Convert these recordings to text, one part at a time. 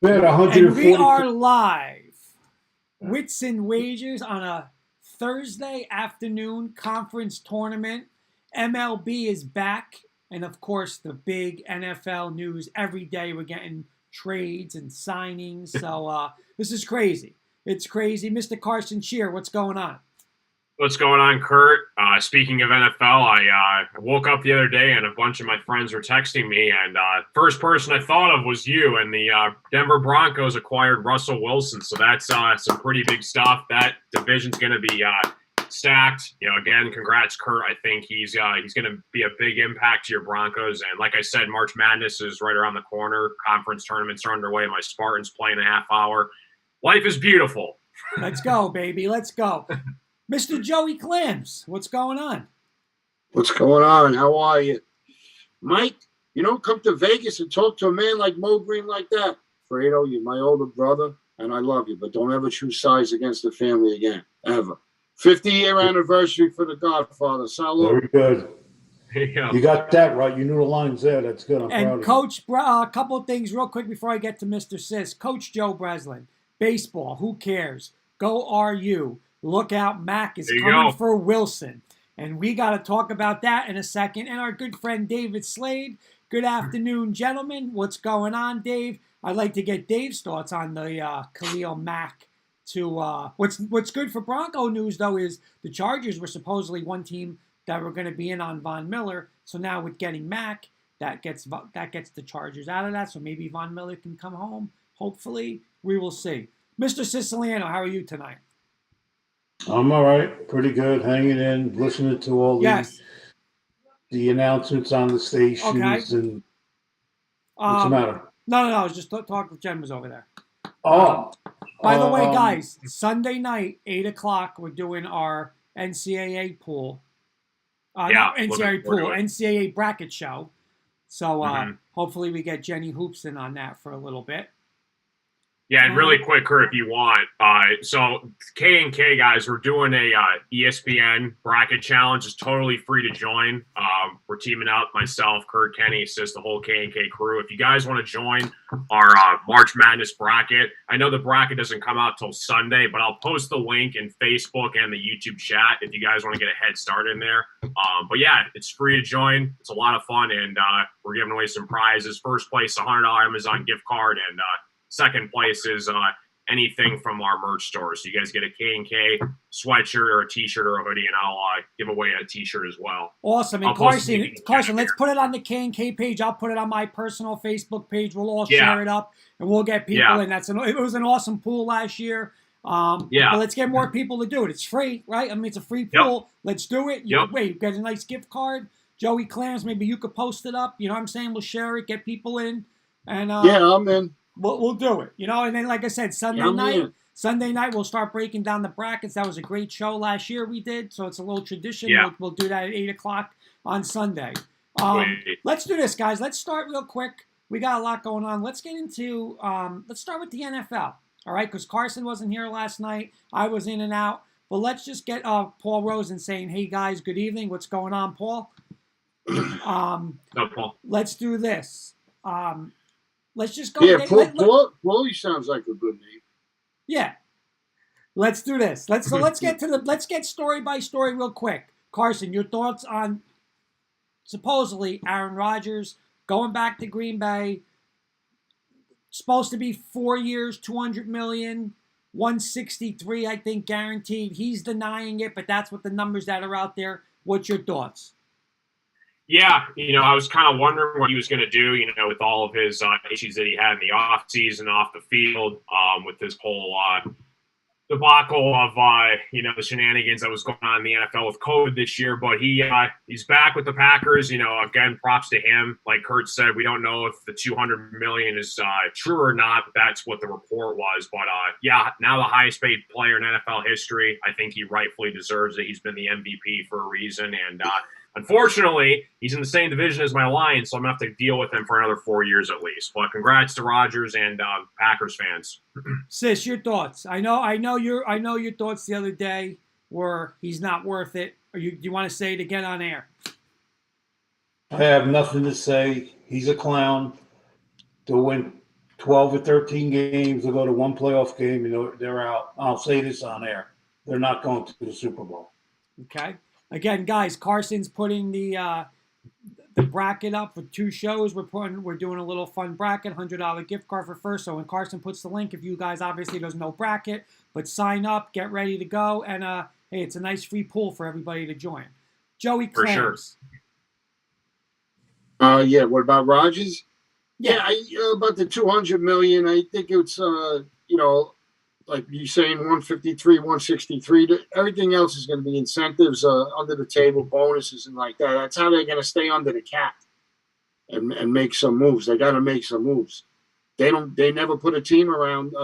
We had And we 140. are live. Wits and Wagers on a Thursday afternoon conference tournament. MLB is back. And of course, the big NFL news every day. We're getting trades and signings. So this is crazy. It's crazy. Mr. Carson Shear, what's going on? What's going on, Kurt? Speaking of NFL, I woke up the other day and a bunch of my friends were texting me, and first person I thought of was you. And the Denver Broncos acquired Russell Wilson, so that's some pretty big stuff. That division's going to be stacked. Again, congrats, Kurt. I think he's going to be a big impact to your Broncos. And like I said, March Madness is right around the corner. Conference tournaments are underway. My Spartans play in a half hour. Life is beautiful. Let's go, baby. Let's go. Mr. Joey Clams, what's going on? What's going on? How are you? Mike, you don't come to Vegas and talk to a man like Mo Green like that. Fredo, you're my older brother, and I love you, but don't ever choose sides against the family again, ever. 50-year anniversary for The Godfather. Salute. Very good. You got that right. You knew the lines there. That's good. I'm proud And of Coach, a couple of things real quick before I get to Mr. Sis. Coach Joe Breslin, baseball, who cares? Go RU. Look out, Mac is coming for Wilson. And we got to talk about that in a second. And our good friend David Slade. Good afternoon, gentlemen. What's going on, Dave? I'd like to get Dave's thoughts on the Khalil Mack. What's good for Bronco news, though, is the Chargers were supposedly one team that were going to be in on Von Miller. So now with getting Mack, that gets the Chargers out of that. So maybe Von Miller can come home. Hopefully, we will see. Mr. Siciliano, how are you tonight? I'm all right. Pretty good. Hanging in, listening to all the announcements on the stations. Okay. And what's the matter? No. I was just talking with Jen was over there. By the way, guys, Sunday night, 8 o'clock, we're doing our NCAA pool. Not NCAA pool, NCAA bracket show. So hopefully we get Jenny Hoops in on that for a little bit. Yeah, and really quick, Kurt, if you want. So K&K, guys, we're doing a ESPN bracket challenge. It's totally free to join. We're teaming up, myself, Kurt, Kenny, Sis, the whole K&K crew. If you guys want to join our March Madness bracket, I know the bracket doesn't come out till Sunday, but I'll post the link in Facebook and the YouTube chat if you guys want to get a head start in there. But yeah, it's free to join. It's a lot of fun, and we're giving away some prizes. First place, $100 Amazon gift card, and second place is anything from our merch store. So you guys get a K&K sweatshirt or a T-shirt or a hoodie, and I'll give away a T-shirt as well. Awesome. And Carson, let's put it on the K&K page. I'll put it on my personal Facebook page. We'll all share it up, and we'll get people in. It was an awesome pool last year. But let's get more people to do it. It's free, right? I mean, it's a free pool. Let's do it. You get a nice gift card. Joey Clams, maybe you could post it up. You know what I'm saying? We'll share it, get people in. And I'm in. We'll do it, and then like I said, Sunday night we'll start breaking down the brackets. That was a great show last year we did, so it's a little tradition. We'll do that at 8 o'clock on Sunday. Let's do this, guys. Let's start real quick. We got a lot going on. Let's get into let's start with the NFL, all right? Because Carson wasn't here last night. I was in and out. But let's just get Paul Rosen saying, "Hey guys, good evening. What's going on, Paul?" No, Paul. Let's do this. Let's just go. Yeah, Paulie sounds like a good name. Yeah, let's do this. Let's get story by story real quick. Carson, your thoughts on supposedly Aaron Rodgers going back to Green Bay? Supposed to be 4 years, $200 million, 163, I think, guaranteed. He's denying it, but that's what the numbers that are out there. What's your thoughts? Yeah, I was kind of wondering what he was going to do, with all of his issues that he had in the offseason, off the field, with this whole debacle of, the shenanigans that was going on in the NFL with COVID this year. But he's back with the Packers. Again, props to him. Like Kurt said, we don't know if the $200 million is true or not. But that's what the report was. But, now the highest paid player in NFL history. I think he rightfully deserves it. He's been the MVP for a reason. And, unfortunately, he's in the same division as my Lions, so I'm going to have to deal with him for another 4 years at least. But congrats to Rodgers and Packers fans. Sis, your thoughts. I know your thoughts the other day were he's not worth it. Or do you want to say it again on air? I have nothing to say. He's a clown. To win 12 or 13 games, they'll go to one playoff game, and they're out. I'll say this on air. They're not going to the Super Bowl. Okay. Again, guys, Carson's putting the bracket up for 2 shows. We're doing a little fun bracket, $100 gift card for first. So when Carson puts the link, if you guys obviously there's no bracket, but sign up, get ready to go, and hey, it's a nice free pool for everybody to join. Joey Clams. For sure. Yeah. What about Rogers? Yeah, about the 200 million. I think it's like you saying 153, 163. Everything else is going to be incentives, under the table bonuses and like that. That's how they're going to stay under the cap and make some moves. They got to make some moves. They never put a team around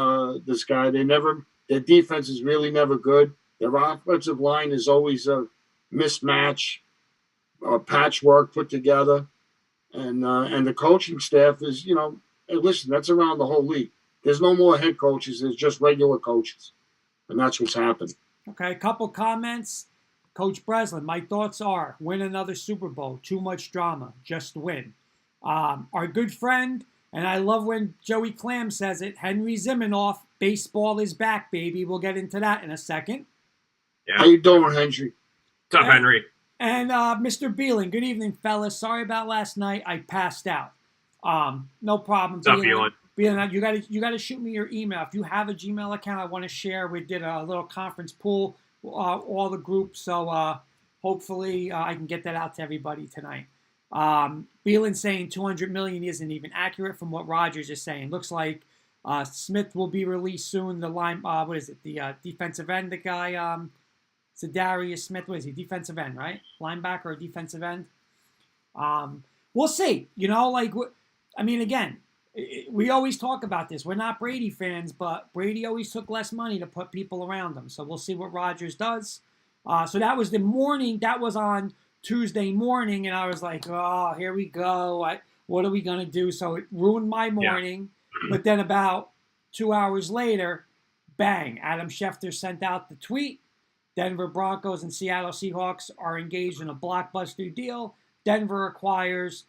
this guy. Their defense is really never good. Their offensive line is always a mismatch, patchwork put together. And the coaching staff is, hey, listen, that's around the whole league. There's no more head coaches. There's just regular coaches. And that's what's happened. Okay, a couple comments. Coach Breslin, my thoughts are win another Super Bowl. Too much drama. Just win. Our good friend, and I love when Joey Clam says it, Henry Zimenoff, baseball is back, baby. We'll get into that in a second. Yeah. How you doing, Henry? What's up, Henry? And Mr. Beelan, good evening, fellas. Sorry about last night. I passed out. No problem. What's up, Beelan? Beelan, you gotta shoot me your email. If you have a Gmail account I want to share, we did a little conference pool, all the groups. So hopefully I can get that out to everybody tonight. Beelan saying 200 million isn't even accurate from what Rogers is saying. Looks like Smith will be released soon. The line, what is it? The defensive end, the guy. Zadarius Smith, what is he? Defensive end, right? Linebacker or defensive end? We'll see. Again, we always talk about this. We're not Brady fans, but Brady always took less money to put people around him. So we'll see what Rodgers does. So that was the morning. That was on Tuesday morning, and I was like, oh, here we go. What are we going to do? So it ruined my morning. Yeah. But then about 2 hours later, bang, Adam Schefter sent out the tweet. Denver Broncos and Seattle Seahawks are engaged in a blockbuster deal. Denver acquires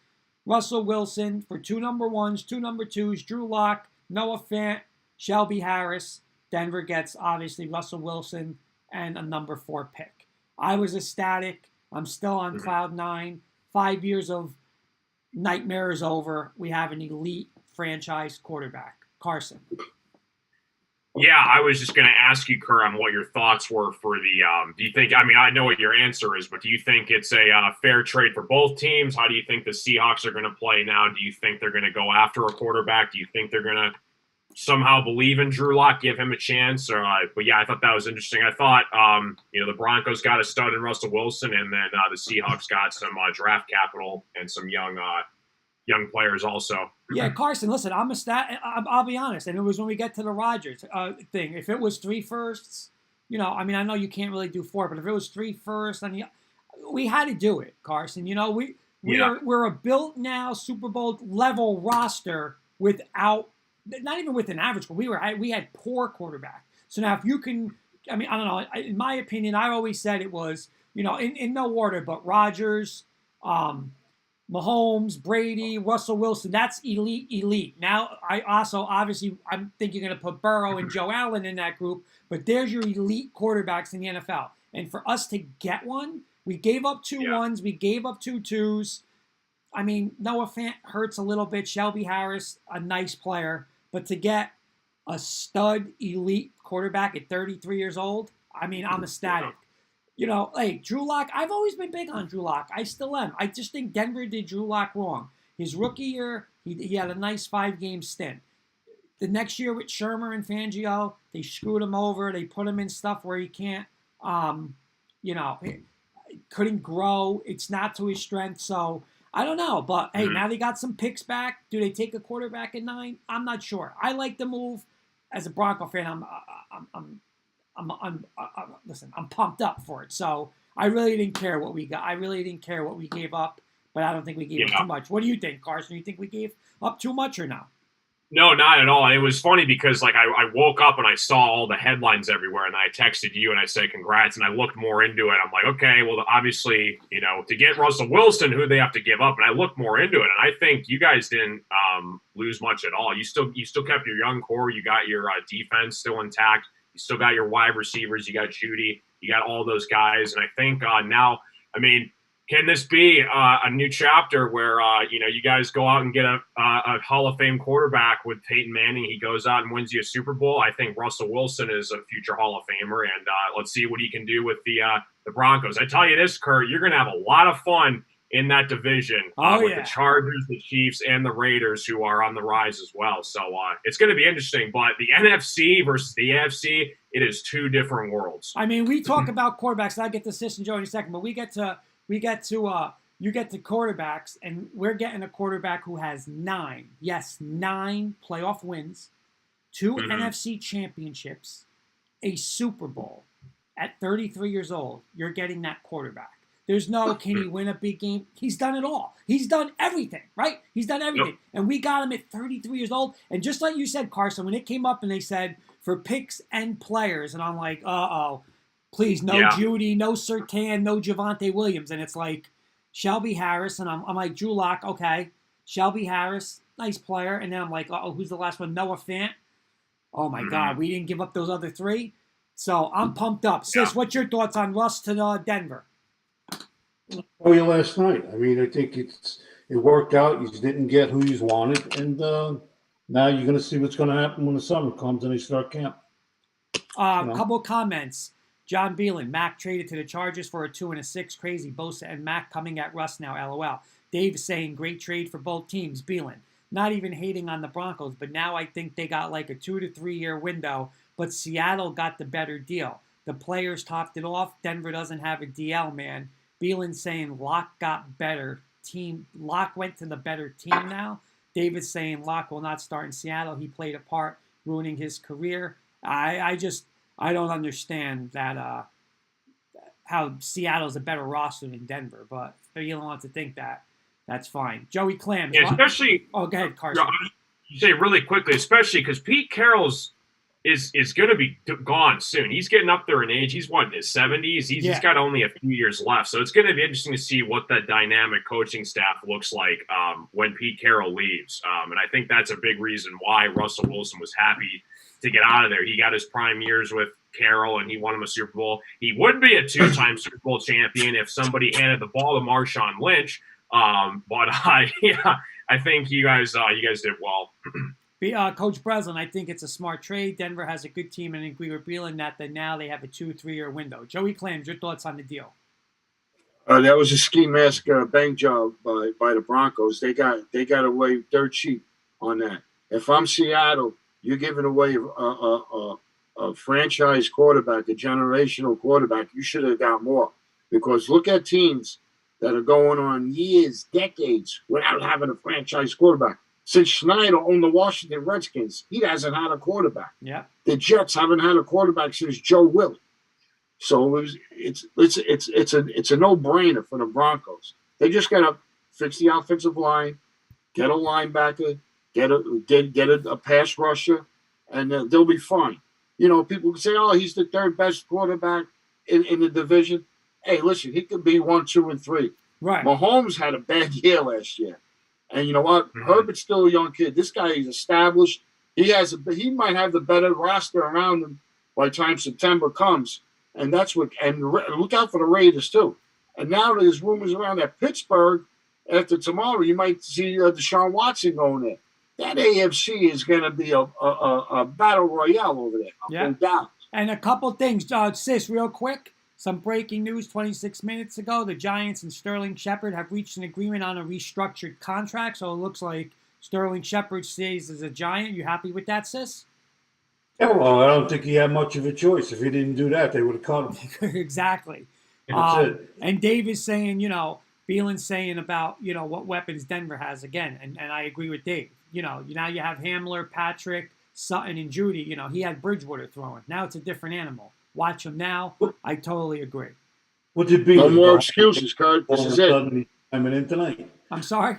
Russell Wilson for 2 number 1s, 2 number 2s, Drew Lock, Noah Fant, Shelby Harris. Denver gets, obviously, Russell Wilson and a number 4 pick. I was ecstatic. I'm still on cloud 9. 5 years of nightmares over. We have an elite franchise quarterback. Carson. Yeah, I was just going to ask you, Kerr, on what your thoughts were for the do you think, I know what your answer is, but do you think it's a fair trade for both teams? How do you think the Seahawks are going to play now? Do you think they're going to go after a quarterback? Do you think they're going to somehow believe in Drew Lock, give him a chance? But yeah, I thought that was interesting. I thought, the Broncos got a stud in Russell Wilson, and then the Seahawks got some draft capital and some young players also. Yeah, Carson, listen, I'll be honest, and it was when we get to the Rodgers thing. If it was 3 firsts, I know you can't really do 4, but if it was 3 firsts, we had to do it, Carson. We're a built now Super Bowl level roster without, not even with an average, but we had poor quarterback. So now if you can, I don't know, in my opinion, I always said it was, in no order, but Rodgers, Mahomes, Brady, Russell Wilson, that's elite. Now, I'm thinking you're going to put Burrow and Joe Allen in that group, but there's your elite quarterbacks in the NFL. And for us to get one, we gave up 2 1s, we gave up 2 2s. Noah Fant hurts a little bit. Shelby Harris, a nice player. But to get a stud elite quarterback at 33 years old, I'm ecstatic. Hey, Drew Lock, I've always been big on Drew Lock. I still am. I just think Denver did Drew Lock wrong. His rookie year, he had a nice 5-game stint. The next year with Shermer and Fangio, they screwed him over. They put him in stuff where he can't, couldn't grow. It's not to his strength. So I don't know. But, hey, now they got some picks back. Do they take a quarterback at 9? I'm not sure. I like the move. As a Bronco fan, listen, I'm pumped up for it. So I really didn't care what we got. I really didn't care what we gave up, but I don't think we gave up too much. What do you think, Carson? You think we gave up too much or no? No, not at all. And it was funny because I woke up and I saw all the headlines everywhere, and I texted you and I said congrats, and I looked more into it. I'm like, okay, well, obviously, to get Russell Wilson, who they have to give up, and I looked more into it, and I think you guys didn't lose much at all. You still kept your young core. You got your defense still intact. You still got your wide receivers. You got Judy. You got all those guys. And I think now, I mean, can this be a new chapter where, you guys go out and get a Hall of Fame quarterback with Peyton Manning? He goes out and wins you a Super Bowl. I think Russell Wilson is a future Hall of Famer, and let's see what he can do with the Broncos. I tell you this, Kurt, you're going to have a lot of fun in that division with the Chargers, the Chiefs, and the Raiders, who are on the rise as well. So it's going to be interesting. But the NFC versus the AFC, it is two different worlds. I mean, we talk about quarterbacks, and I'll get to Sis and Joe in a second, but you get to quarterbacks, and we're getting a quarterback who has 9 playoff wins, 2 NFC championships, a Super Bowl. At 33 years old, you're getting that quarterback. There's no, can he win a big game? He's done it all. He's done everything, right? He's done everything. Yep. And we got him at 33 years old. And just like you said, Carson, when it came up and they said for picks and players, and I'm like, please, no Judy, no Surtain, no Javonte Williams. And it's like Shelby Harris. And I'm like, Drew Lock, okay. Shelby Harris, nice player. And then I'm like, who's the last one? Noah Fant. Oh, my God. We didn't give up those other 3. So I'm pumped up. Sis, what's your thoughts on Russ to Denver? Oh, yeah, last night. I mean, I think it worked out. You didn't get who you wanted, and now you're going to see what's going to happen when the summer comes and they start camp. A couple of comments. John Beelan, Mac traded to the Chargers for a 2 and a 6. Crazy. Bosa and Mac coming at Russ now, LOL. Dave is saying great trade for both teams. Beelan, not even hating on the Broncos, but now I think they got like a 2 to 3 year window, but Seattle got the better deal. The players topped it off. Denver doesn't have a DL, man. Beelan saying Locke got better team. Locke went to the better team now. David's saying Locke will not start in Seattle. He played a part, ruining his career. I don't understand that how Seattle's a better roster than Denver, but if Beelan wants to think that, that's fine. Joey Clams. Yeah, especially. Oh, go ahead, Carson. You say really quickly, especially because Pete Carroll's is going to be gone soon. He's getting up there in age. He's in his 70s. He's got only a few years left. So it's going to be interesting to see what that dynamic coaching staff looks like when Pete Carroll leaves. And I think that's a big reason why Russell Wilson was happy to get out of there. He got his prime years with Carroll, and he won him a Super Bowl. He would be a 2-time Super Bowl champion if somebody handed the ball to Marshawn Lynch. But I think you guys did well. Coach Breslin, I think it's a smart trade. Denver has a good team, and I agree with Beelan that now they have a 2-3 year window. Joey Clams, your thoughts on the deal? That was a ski mask bank job by the Broncos. They got away dirt cheap on that. If I'm Seattle, you're giving away a franchise quarterback, a generational quarterback. You should have got more, because look at teams that are going on years, decades without having a franchise quarterback. Since Schneider owned the Washington Redskins, he hasn't had a quarterback. Yeah. The Jets haven't had a quarterback since Joe Willie. So it's a no-brainer for the Broncos. They just got to fix the offensive line, get a linebacker, get a pass rusher, and they'll be fine. You know, people can say, "Oh, he's the 3rd best quarterback in the division." Hey, listen, he could be 1, 2, and 3. Right. Mahomes had a bad year last year. And you know what? Herbert's still a young kid. This guy is established. He might have the better roster around him by the time September comes. And that's what. And look out for the Raiders too. And now there's rumors around that Pittsburgh. After tomorrow, you might see Deshaun Watson going there. That AFC is going to be a battle royale over there. Yeah. Down. And a couple things, Sis, real quick. Some breaking news 26 minutes ago. The Giants and Sterling Shepard have reached an agreement on a restructured contract. So it looks like Sterling Shepard stays as a Giant. You happy with that, Sis? Yeah, well, I don't think he had much of a choice. If he didn't do that, they would have cut him. Exactly. That's it. And Dave is saying, Beelan's saying about, what weapons Denver has again. And I agree with Dave. Now you have Hamler, Patrick, Sutton, and Judy. He had Bridgewater throwing. Now it's a different animal. Watch him now. I totally agree. What did Beelan? No more excuses, Kurt. This is it. He's chiming in tonight. I'm sorry?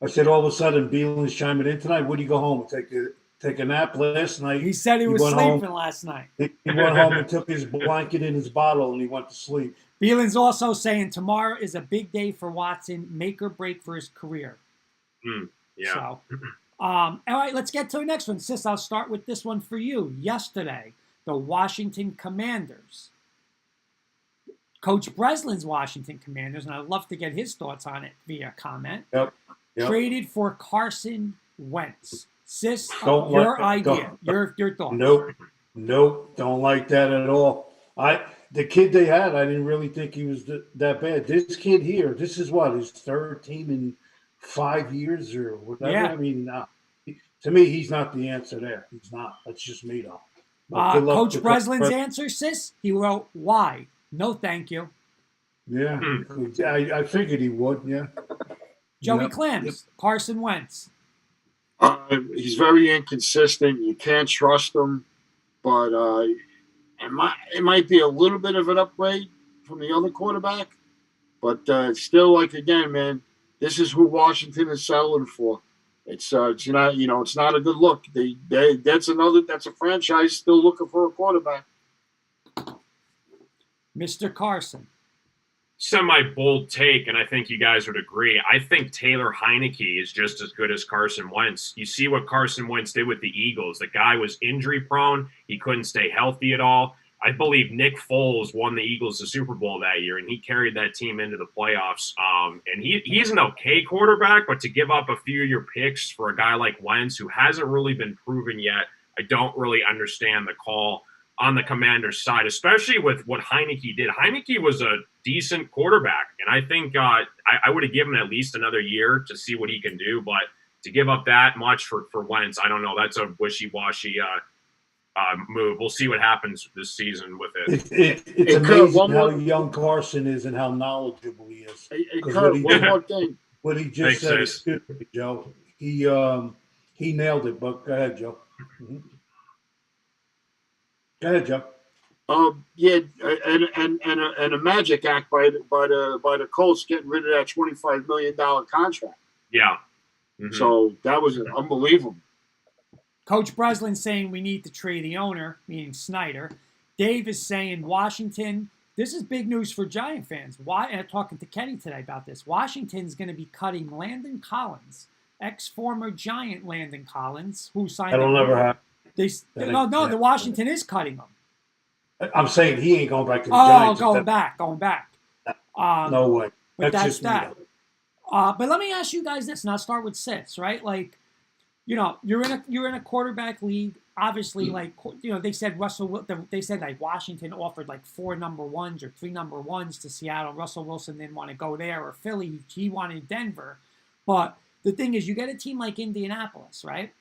I said all of a sudden Beelan's chiming in tonight. Would he go home and take a nap last night? He said he was sleeping last night. He went home and took his blanket and his bottle and he went to sleep. Beelan's also saying tomorrow is a big day for Watson, make or break for his career. Yeah. So, all right, let's get to the next one. Sis, I'll start with this one for you. Yesterday, the Washington Commanders. Coach Breslin's Washington Commanders, and I'd love to get his thoughts on it via comment. Yep. Traded for Carson Wentz. Sis, Don't your like idea, don't- your thoughts. Nope. Don't like that at all. The kid they had, I didn't really think he was that bad. This kid here, this is what, his third team in 5 years or whatever. Yeah. I mean, to me, he's not the answer there. He's not. That's just me, though. But good luck Coach to Breslin's answer, Sis, he wrote, why? No, thank you. Yeah, I figured he would, yeah. Joey Yep. Clams, Carson Wentz. He's very inconsistent. You can't trust him, but it might be a little bit of an upgrade from the other quarterback. But still, like, again, man, this is who Washington is selling for. It's not, it's not a good look. That's a franchise still looking for a quarterback. Mr. Carson. Semi-bold take, and I think you guys would agree. I think Taylor Heineke is just as good as Carson Wentz. You see what Carson Wentz did with the Eagles. The guy was injury-prone. He couldn't stay healthy at all. I believe Nick Foles won the Eagles the Super Bowl that year, and he carried that team into the playoffs. And he's an okay quarterback, but to give up a few of your picks for a guy like Wentz, who hasn't really been proven yet, I don't really understand the call on the Commanders' side, especially with what Heineke did. Heineke was a decent quarterback, and I think I would have given him at least another year to see what he can do. But to give up that much for Wentz, I don't know. That's a wishy-washy move. We'll see what happens this season with it. It's amazing how young Carson is and how knowledgeable he is. One more thing. What he just said is good, Joe. He nailed it. But go ahead, Joe. Mm-hmm. Go ahead, Joe. Yeah, and a magic act by the Colts getting rid of that $25 million contract. Yeah. Mm-hmm. So that was unbelievable. Coach Breslin saying we need to trade the owner, meaning Snyder. Dave is saying Washington. This is big news for Giant fans. Why? And I'm talking to Kenny today about this. Washington's going to be cutting Landon Collins, ex-former Giant Landon Collins, who signed. That'll never happen. The Washington is cutting him. I'm saying he ain't going back to the Giants. Going back. No way. But that's that. But let me ask you guys this, and I'll start with Sits, right? Like, you're in a quarterback league. Obviously, they said like Washington offered like 4 number ones or 3 number ones to Seattle. Russell Wilson didn't want to go there, or Philly, he wanted Denver. But the thing is, you get a team like Indianapolis, right?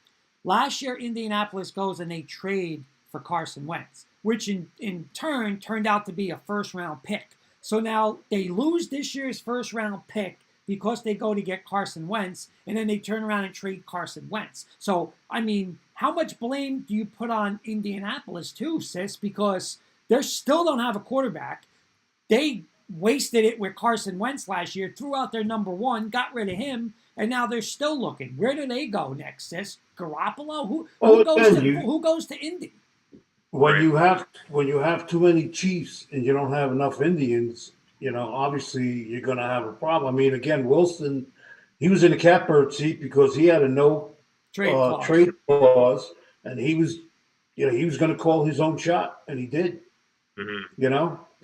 Last year, Indianapolis goes and they trade for Carson Wentz, which in turn turned out to be a first-round pick. So now they lose this year's first-round pick because they go to get Carson Wentz, and then they turn around and trade Carson Wentz. So, I mean, how much blame do you put on Indianapolis too, Sis? Because they still don't have a quarterback. They wasted it with Carson Wentz last year, threw out their number one, got rid of him, and now they're still looking. Where do they go next, Sis? Garoppolo? Who goes to Indy? When you have too many Chiefs and you don't have enough Indians, obviously you're going to have a problem. I mean, again, Wilson, he was in the catbird seat because he had a no trade clause, and he was going to call his own shot, and he did. Mm-hmm.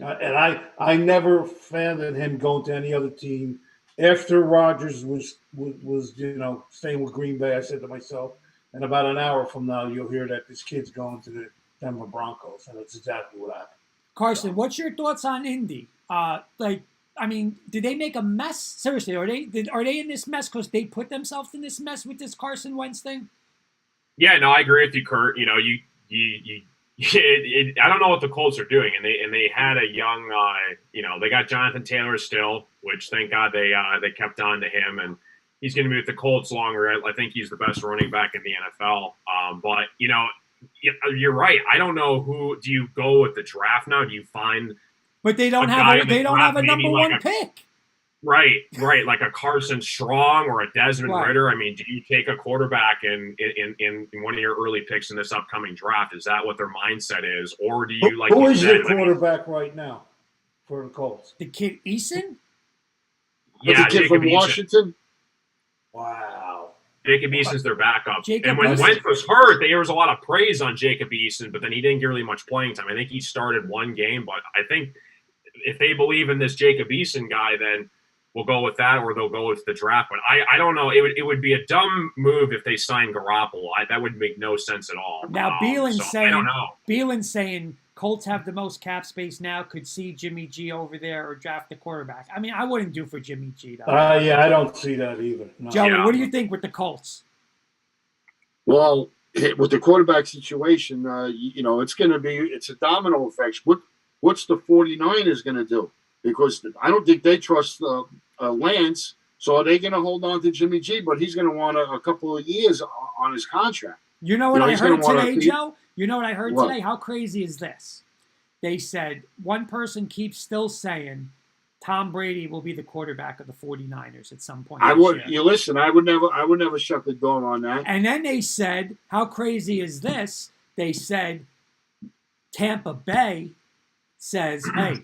And I never fathomed him going to any other team. After Rodgers was staying with Green Bay, I said to myself, and about an hour from now, you'll hear that this kid's going to the Denver Broncos, and that's exactly what happened. Carson, what's your thoughts on Indy? Did they make a mess? Seriously, are they in this mess because they put themselves in this mess with this Carson Wentz thing? Yeah, no, I agree with you, Kurt. I don't know what the Colts are doing, and they had a young, they got Jonathan Taylor still, which thank God they kept on to him, and he's going to be with the Colts longer. I think he's the best running back in the NFL. But you're right. I don't know who do you go with the draft now? Do you find? But they don't have a number one pick. Right, like a Carson Strong or a Desmond Ridder. I mean, do you take a quarterback in one of your early picks in this upcoming draft? Is that what their mindset is, or do you like? Who is your quarterback right now for the Colts? The kid Eason. Yeah, the kid from Washington. Wow. Jacob Eason's their backup. Jacob and when Eason. Wentz was hurt, there was a lot of praise on Jacob Eason, but then he didn't get really much playing time. I think he started one game, but I think if they believe in this Jacob Eason guy, then we'll go with that, or they'll go with the draft. But I don't know. It would be a dumb move if they signed Garoppolo. That would make no sense at all. Now Beelin's I don't know. Beelin's saying Colts have the most cap space now. Could see Jimmy G over there or draft the quarterback. I mean, I wouldn't do for Jimmy G though. Yeah, I don't see that either. No. Joey, Yeah. what do you think with the Colts? Well, with the quarterback situation, it's a domino effect. What's the 49ers going to do? Because I don't think they trust Lance. So are they going to hold on to Jimmy G? But he's going to want a couple of years on his contract. You know what I heard today, Joe? You know what I heard What? today? How crazy is this? They said one person keeps still saying Tom Brady will be the quarterback of the 49ers at some point. I would never shut the door on that. And then they said, how crazy is this? They said Tampa Bay says, hey,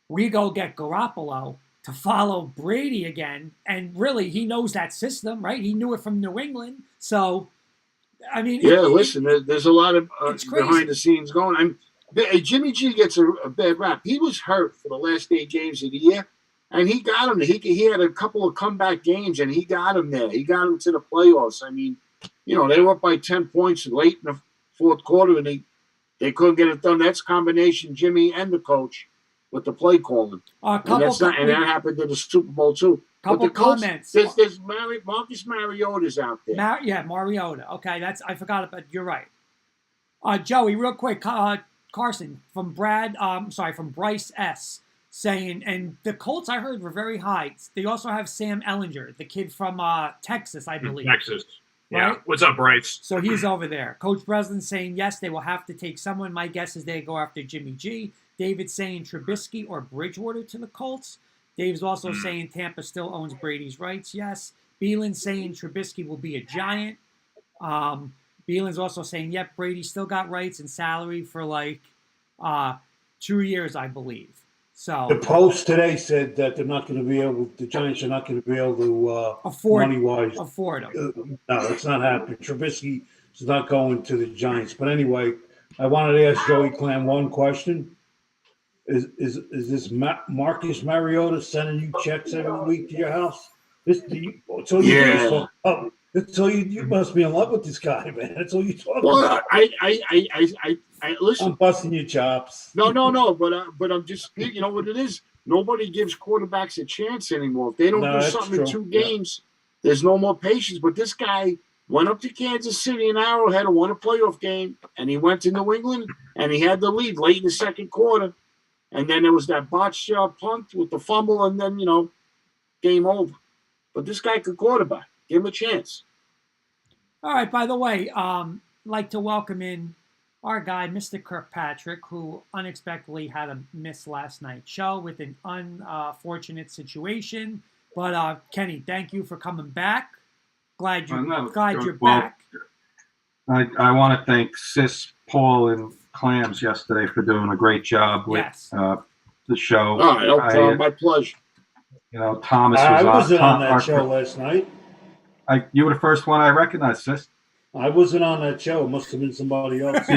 we go get Garoppolo to follow Brady again. And really, he knows that system, right? He knew it from New England. So, I mean. There's a lot of it's crazy. behind the scenes going. Jimmy G gets a bad rap. He was hurt for the last 8 games of the year, and he got him. He had a couple of comeback games, and he got him there. He got him to the playoffs. I mean, they were up by 10 points late in the fourth quarter, and they couldn't get it done. That's combination Jimmy and the coach with the play calling. And that happened in the Super Bowl too. Couple comments. There's Marcus Mariota's out there. Mariota. Okay, I forgot about. You're right. Joey, real quick. Carson from Bryce S. saying, and the Colts I heard were very high. They also have Sam Ellinger, the kid from Texas, I believe. Texas. Yeah. Right? What's up, Bryce? So he's over there. Coach Breslin saying, yes, they will have to take someone. My guess is they go after Jimmy G. David saying Trubisky or Bridgewater to the Colts. Dave's also saying Tampa still owns Brady's rights. Yes. Beelan saying Trubisky will be a Giant. Beelan's also saying, yep, Brady still got rights and salary for 2 years, I believe. So the Post today said that they're not going to be able. The Giants are not going to be able to afford him. No, it's not happening. Trubisky is not going to the Giants. But anyway, I wanted to ask Joey Clam one question. Is this Marcus Mariota sending you checks every week to your house? That's all you must be in love with this guy, man. That's all you talk about. Well, I listen. I'm busting your chops. No. But I'm just, you know what it is. Nobody gives quarterbacks a chance anymore. If they don't do something in 2 games, there's no more patience. But this guy went up to Kansas City and Arrowhead and won a playoff game, and he went to New England and he had the lead late in the second quarter, and then there was that botched punt with the fumble, and then game over. But this guy could quarterback. Give him a chance. All right. By the way, like to welcome in our guy, Mr. Kirkpatrick, who unexpectedly had a miss last night's show with an unfortunate situation. But Kenny, thank you for coming back. Glad you're back. I want to thank Sis, Paul, and Clams yesterday for doing a great job with the show. All right, my pleasure. Thomas was I wasn't on that show last night. You were the first one I recognized, Sis. I wasn't on that show. It must have been somebody else.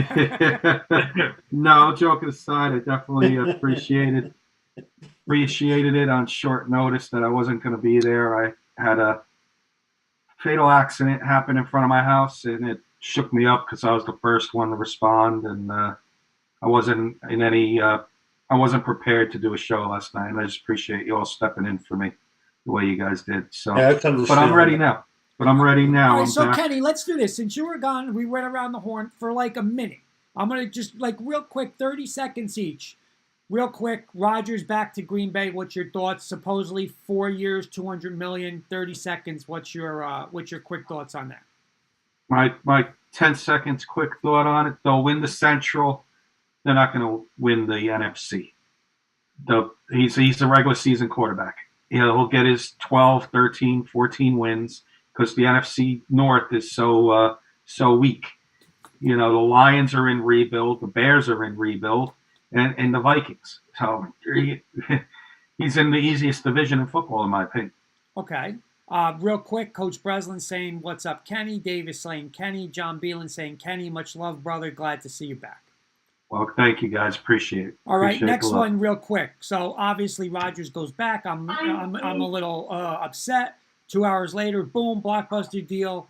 No, joking aside, I definitely appreciated it on short notice that I wasn't going to be there. I had a fatal accident happen in front of my house, and it shook me up because I was the first one to respond, and I wasn't prepared to do a show last night, and I just appreciate you all stepping in for me the way you guys did. So, but I'm ready now. All right, so Kenny, let's do this. Since you were gone, we went around the horn for a minute. I'm going to just real quick, 30 seconds each. Real quick, Rodgers back to Green Bay. What's your thoughts? Supposedly 4 years, $200 million, 30 seconds. What's your quick thoughts on that? My 10 seconds quick thought on it. They'll win the Central. They're not going to win the NFC. He's a regular season quarterback. He'll get his 12, 13, 14 wins because the NFC North is so weak. The Lions are in rebuild, the Bears are in rebuild, and the Vikings. So he's in the easiest division in football, in my opinion. Okay. Real quick, Coach Breslin saying, "What's up, Kenny?" Davis saying, "Kenny." John Beelan saying, "Kenny, much love, brother. Glad to see you back." Well, thank you guys. Appreciate it. All right, Appreciate next the love. one, real quick. So obviously Rogers goes back. I'm a little upset. 2 hours later, boom, blockbuster deal.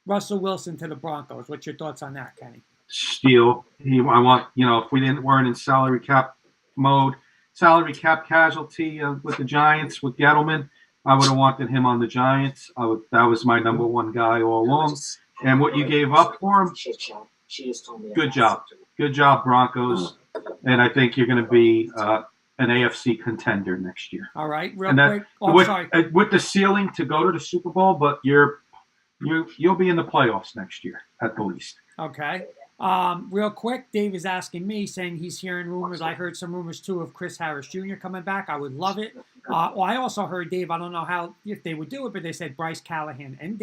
Russell Wilson to the Broncos. What's your thoughts on that, Kenny? Steal. I want, if we weren't in salary cap mode, salary cap casualty with the Giants with Gettleman, I would have wanted him on the Giants. That was my number one guy all along. And what you gave up for him, good job. Good job, Broncos. And I think you're going to be an AFC contender next year. All right, real quick. Sorry. With the ceiling to go to the Super Bowl, but you'll be in the playoffs next year at the least. Okay. Real quick, Dave is asking me, saying he's hearing rumors. I heard some rumors too of Chris Harris Jr. coming back. I would love it. Well, I also heard, Dave, I don't know if they would do it, but they said Bryce Callahan and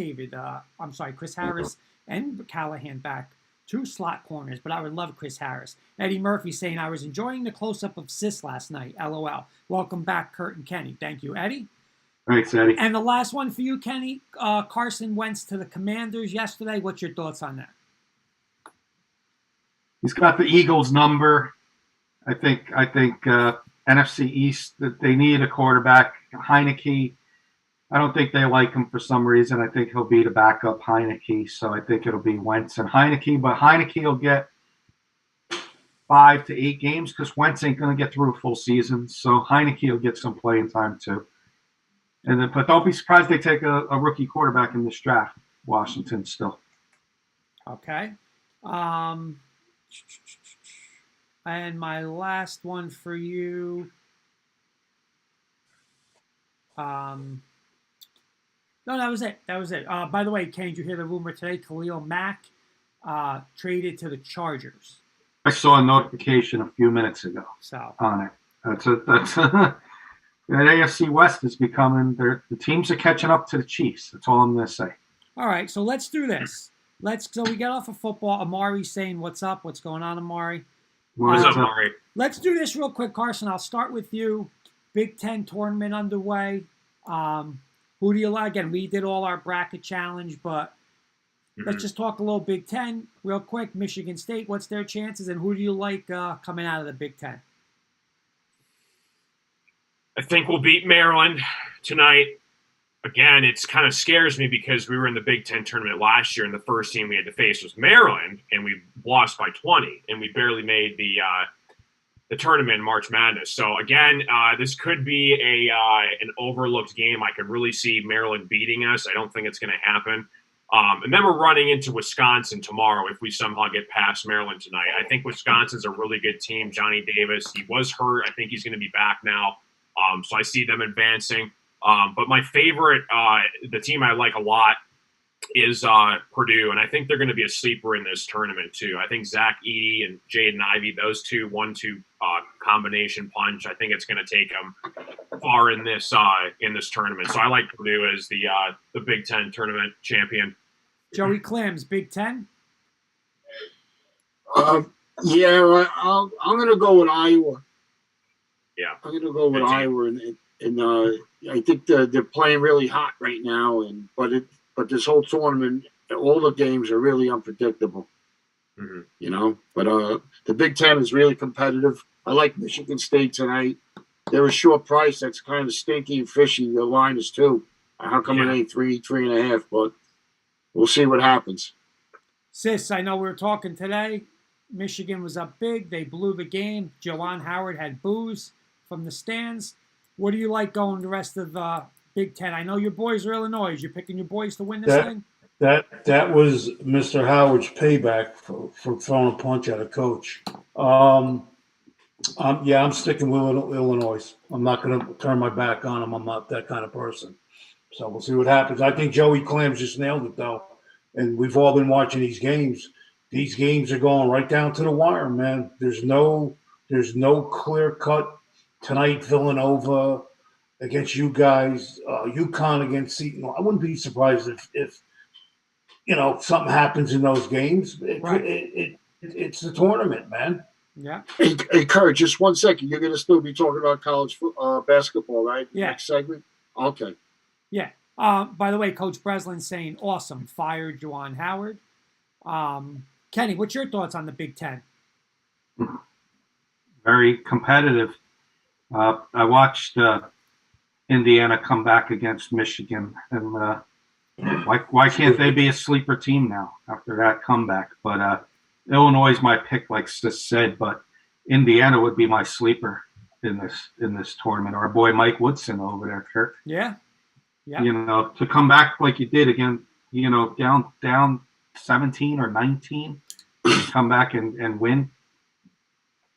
Chris Harris and Callahan back, 2 slot corners, but I would love Chris Harris. Eddie Murphy saying, "I was enjoying the close-up of Sis last night. LOL. Welcome back, Kurt and Kenny." Thank you, Eddie. Thanks, Eddie. And the last one for you, Kenny. Carson Wentz to the Commanders yesterday. What's your thoughts on that? He's got the Eagles' number. I think NFC East, that they need a quarterback. Heineke, I don't think they like him for some reason. I think he'll be the backup Heineke, so I think it'll be Wentz and Heineke. But Heineke will get 5 to 8 games because Wentz ain't going to get through a full season. So Heineke will get some playing time too. But don't be surprised they take a rookie quarterback in this draft. Washington still. Okay. And my last one for you. No, that was it. By the way, Ken, did you hear the rumor today? Khalil Mack traded to the Chargers. I saw a notification a few minutes ago on it. That AFC West is becoming. The teams are catching up to the Chiefs. That's all I'm going to say. All right, so let's do this. So we get off of football. Amari's saying, "What's up? What's going on, Amari?" What's up, Amari? Let's do this real quick, Carson. I'll start with you. Big Ten tournament underway. Who do you like? Again, we did all our bracket challenge, but let's just talk a little Big Ten real quick. Michigan State, what's their chances, and who do you like coming out of the Big Ten? I think we'll beat Maryland tonight. Again, it kind of scares me because we were in the Big Ten tournament last year, and the first team we had to face was Maryland, and we lost by 20, and we barely made the tournament in March Madness. So again, this could be an overlooked game. I could really see Maryland beating us. I don't think it's going to happen. And then we're running into Wisconsin tomorrow if we somehow get past Maryland tonight. I think Wisconsin's a really good team. Johnny Davis, he was hurt. I think he's going to be back now. So I see them advancing. But my favorite, the team I like a lot, is Purdue, and I think they're going to be a sleeper in this tournament too. I think Zach Edey and Jaden Ivey, those 1-2 combination punch. I think it's going to take them far in this tournament. So I like Purdue as the Big Ten tournament champion. Joey Clams, Big Ten. Yeah, I'm going to go with Iowa. Yeah, I'm going to go with Iowa, and I think they're playing really hot right now, but this whole tournament, all the games are really unpredictable. Mm-hmm. But the Big Ten is really competitive. I like Michigan State tonight. They're a short price. That's kind of stinky and fishy. The line is 2. How come it ain't 3.5? But we'll see what happens. Sis, I know we were talking today. Michigan was up big. They blew the game. Juwan Howard had boos from the stands. What do you like going the rest of the Big Ten? I know your boys are Illinois. You're picking your boys to win this thing? That was Mr. Howard's payback for throwing a punch at a coach. I'm sticking with Illinois. I'm not going to turn my back on them. I'm not that kind of person. So we'll see what happens. I think Joey Clams just nailed it, though. And we've all been watching these games. These games are going right down to the wire, man. There's no clear cut tonight. Villanova against you guys, UConn against Seton. I wouldn't be surprised if something happens in those games. It's the tournament, man. Yeah. Hey, Kurt, just 1 second. You're going to still be talking about college basketball, right? Yeah. Next segment? Okay. Yeah. By the way, Coach Breslin's saying, awesome, fired Juwan Howard. Kenny, what's your thoughts on the Big Ten? Very competitive. I watched Indiana come back against Michigan, and why can't they be a sleeper team now after that comeback? But Illinois is my pick, like Sis said, but Indiana would be my sleeper in this tournament. Our boy Mike Woodson over there, Kurt. Yeah. You know, to come back like you did again, you know, down 17 or 19, and come back and win.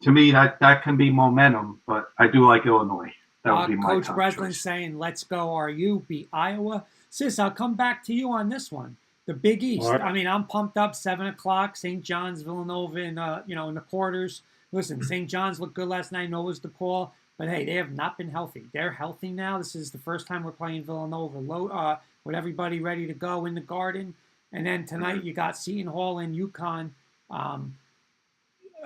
To me, that can be momentum, but I do like Illinois. That would be my Coach top Breslin choice. saying, let's go RU, beat Iowa. Sis, I'll come back to you on this one. The Big East. Right. I mean, I'm pumped up. 7 o'clock, St. John's, Villanova, in in the quarters. Listen, St. John's looked good last night. Nova's DePaul. But, hey, they have not been healthy. They're healthy now. This is the first time we're playing Villanova with everybody ready to go in the Garden. And then tonight you got Seton Hall and UConn.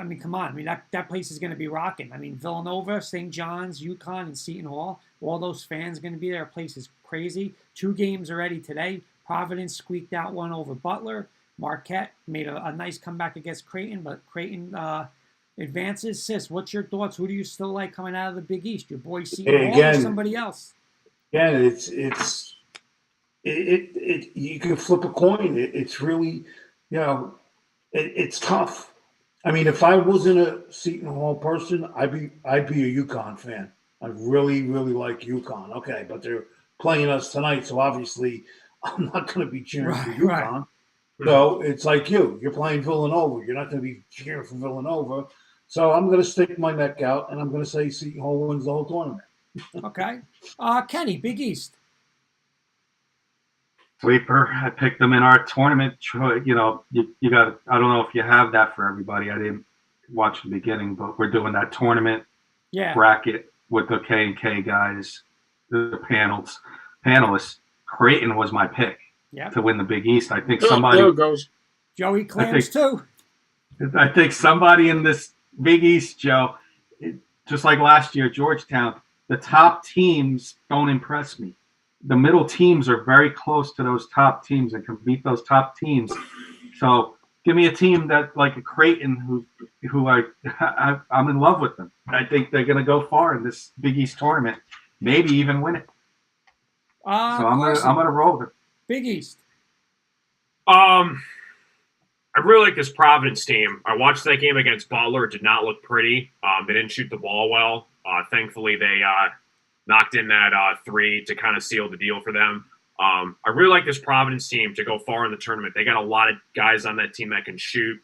I mean, come on. I mean, that place is going to be rocking. I mean, Villanova, St. John's, UConn, and Seton Hall, all those fans are going to be there. The place is crazy. 2 games already today. Providence squeaked out one over Butler. Marquette made a nice comeback against Creighton, but Creighton advances. Sis, what's your thoughts? Who do you still like coming out of the Big East? Your boy Seton Hall or somebody else? Yeah, you can flip a coin. It's really, it's tough. I mean, if I wasn't a Seton Hall person, I'd be a UConn fan. I really, really like UConn. Okay, but they're playing us tonight, so obviously I'm not going to be cheering for UConn. Right. So it's like you're playing Villanova. You're not going to be cheering for Villanova. So I'm going to stick my neck out, and I'm going to say Seton Hall wins the whole tournament. Okay. Kenny, Big East. Sleeper. I picked them in our tournament. You know, you got. I don't know if you have that for everybody. I didn't watch the beginning, but we're doing that tournament bracket with the K and K guys, the panelists. Creighton was my pick to win the Big East. I think somebody. There it goes. Joey Clams too. I think somebody in this Big East, Joe, just like last year, Georgetown, the top teams don't impress me. The middle teams are very close to those top teams and can beat those top teams. So give me a team that like a Creighton who I'm in love with them. I think they're going to go far in this Big East tournament, maybe even win it. So I'm gonna roll with it. Big East. I really like this Providence team. I watched that game against Butler. It did not look pretty. They didn't shoot the ball well. Thankfully, they knocked in that 3 to kind of seal the deal for them. I really like this Providence team to go far in the tournament. They got a lot of guys on that team that can shoot.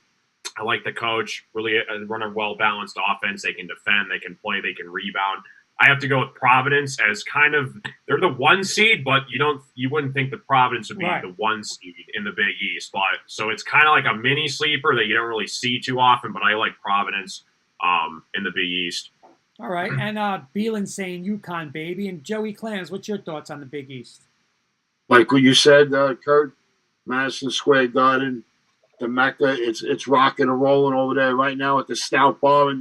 I like the coach. Really run a well-balanced offense. They can defend. They can play. They can rebound. I have to go with Providence as kind of they're the 1 seed, but you wouldn't think that Providence would be the 1 seed in the Big East. But so it's kind of like a mini sleeper that you don't really see too often. But I like Providence in the Big East. All right, and Beelan saying UConn, baby, and Joey Clams. What's your thoughts on the Big East? Like what you said, Kurt, Madison Square Garden, the Mecca. It's rocking and rolling over there right now at the Stout Bar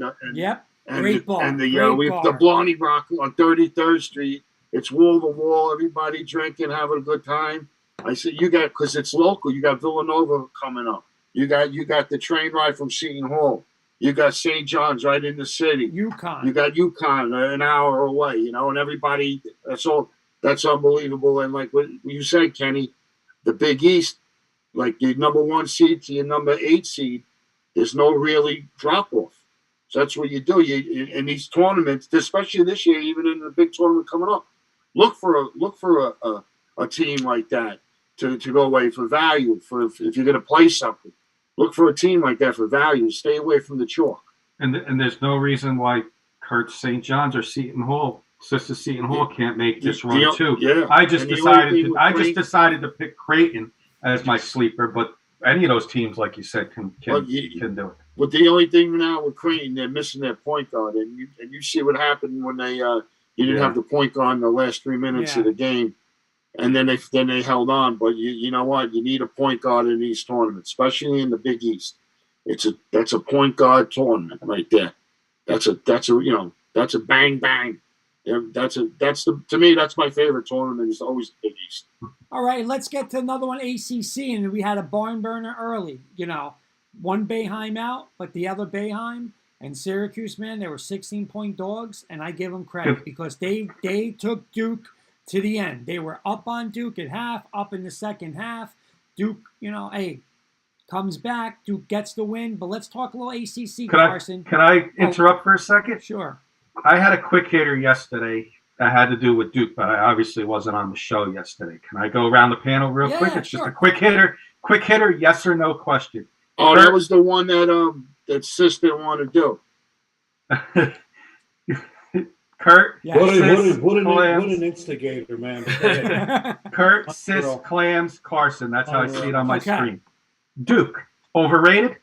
Great bar. And the Blondie Rock on 33rd Street. It's wall to wall, everybody drinking, having a good time. I said because it's local. You got Villanova coming up. You got the train ride from Seton Hall. You got St. John's right in the city. UConn. You got UConn an hour away. And everybody. That's unbelievable. And like what you said, Kenny, the Big East, like the number 1 seed to your number 8 seed, there's no really drop off. So that's what you do. In these tournaments, especially this year, even in the big tournament coming up, look for a team like that to go away for value. If you're going to play something, look for a team like that for value. Stay away from the chalk. And there's no reason why Kurt St. John's or Seton Hall, Sister Seton Hall, can't make this run too. Yeah. I just decided to pick Creighton as my sleeper, but any of those teams, like you said, can do it. But the only thing now with Creighton, they're missing their point guard, and you see what happened when they didn't have the point guard in the last 3 minutes of the game, and then they held on. But you know what? You need a point guard in these tournaments, especially in the Big East. That's a point guard tournament right there. That's a bang bang. Yeah, to me, that's my favorite tournament. It's always the Big East. All right, let's get to another one, ACC, and we had a barn burner early. One Boeheim out, but the other Boeheim and Syracuse, man, they were 16-point dogs, and I give them credit because they took Duke to the end. They were up on Duke at half, up in the second half. Duke, comes back. Duke gets the win. But let's talk a little ACC, Carson. Can I interrupt for a second? Sure. I had a quick hitter yesterday that had to do with Duke, but I obviously wasn't on the show yesterday. Can I go around the panel real quick? It's just a quick hitter. Quick hitter, yes or no question. Oh, that was the one that Sis didn't want to do. Kurt, what an instigator, man. Kurt, Sis, Clams, Carson. That's how I see it on my screen. Duke, overrated.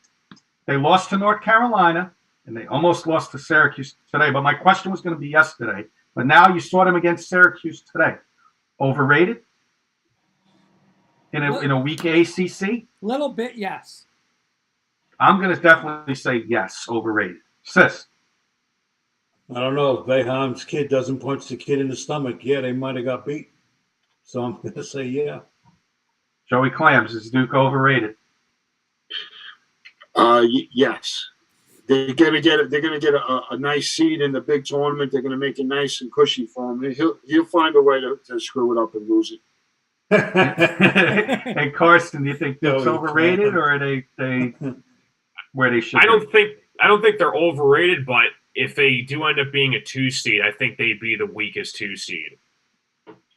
They lost to North Carolina, and they almost lost to Syracuse today. But my question was going to be yesterday. But now you saw them against Syracuse today. Overrated? In a weak ACC? Little bit, yes. I'm going to definitely say yes, overrated. Sis? I don't know. If Boeheim's kid doesn't punch the kid in the stomach, they might have got beat. So I'm going to say yeah. Joey Clams, is Duke overrated? Yes. They're going to get a nice seed in the big tournament. They're going to make it nice and cushy for him. He'll find a way to screw it up and lose it. Hey Carson, do you think Duke's overrated, or are they where they should? I don't think they're overrated, but if they do end up being a 2 seed, I think they'd be the weakest 2 seed.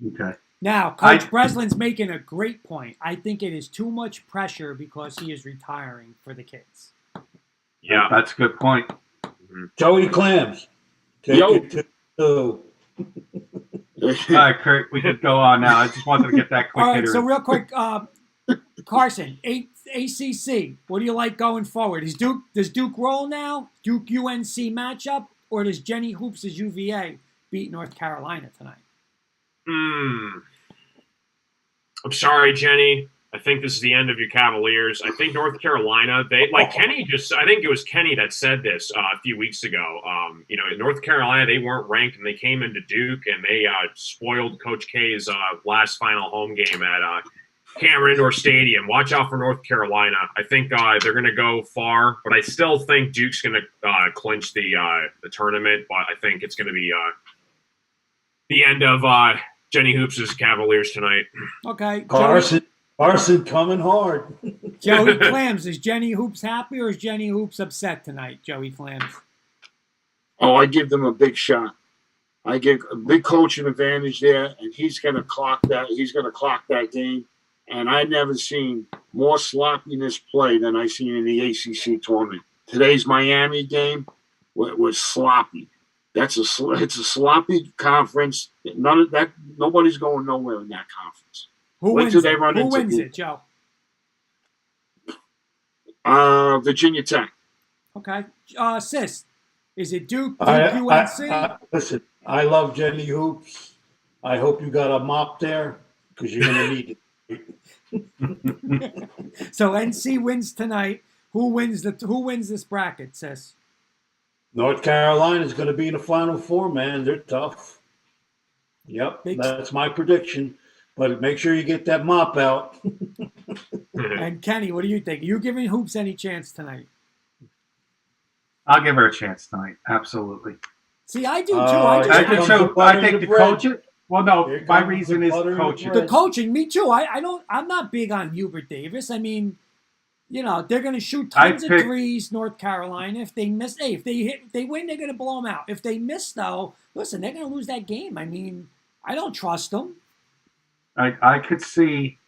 Okay. Now, Coach Breslin's making a great point. I think it is too much pressure because he is retiring for the kids. Yeah, that's a good point. Mm-hmm. Joey Clams. All right, Kurt, we could go on now. I just wanted to get that quick. All right, so real quick, Carson, ACC. What do you like going forward? Does Duke roll now? Duke UNC matchup, or does Jenny Hoops' UVA beat North Carolina tonight? I'm sorry, Jenny. I think this is the end of your Cavaliers. I think North Carolina, Kenny I think it was Kenny that said this a few weeks ago. North Carolina, they weren't ranked, and they came into Duke, and they spoiled Coach K's last final home game at Cameron Indoor Stadium. Watch out for North Carolina. I think they're going to go far, but I still think Duke's going to clinch the tournament, but I think it's going to be the end of Jenny Hoops' Cavaliers tonight. Okay. Carson coming hard. Joey Clams, is Jenny Hoops happy or is Jenny Hoops upset tonight, Joey Clams? Oh, I give them a big shot. I give a big coaching advantage there, and he's going to clock that. He's going to clock that game. And I've never seen more sloppiness play than I've seen in the ACC tournament. Today's Miami game was sloppy. It's a sloppy conference. None of that. Nobody's going nowhere in that conference. Who wins it, Joe? Virginia Tech. Okay. Sis, is it Duke UNC? Listen, I love Jenny Hoops. I hope you got a mop there because you're going to need it. So NC wins tonight. Who wins this bracket, Sis? North Carolina is going to be in the Final Four, man. They're tough. Yep, that's my prediction. But make sure you get that mop out. And Kenny, what do you think? Are you giving Hoops any chance tonight? I'll give her a chance tonight. Absolutely. See, I do too. I think the coaching. Well, no, my reason is coaching. The coaching, me too. I'm not big on Hubert Davis. I mean, they're going to shoot tons of threes. North Carolina. If they miss, if they win, they're going to blow them out. If they miss, though, listen, they're going to lose that game. I mean, I don't trust them. I could see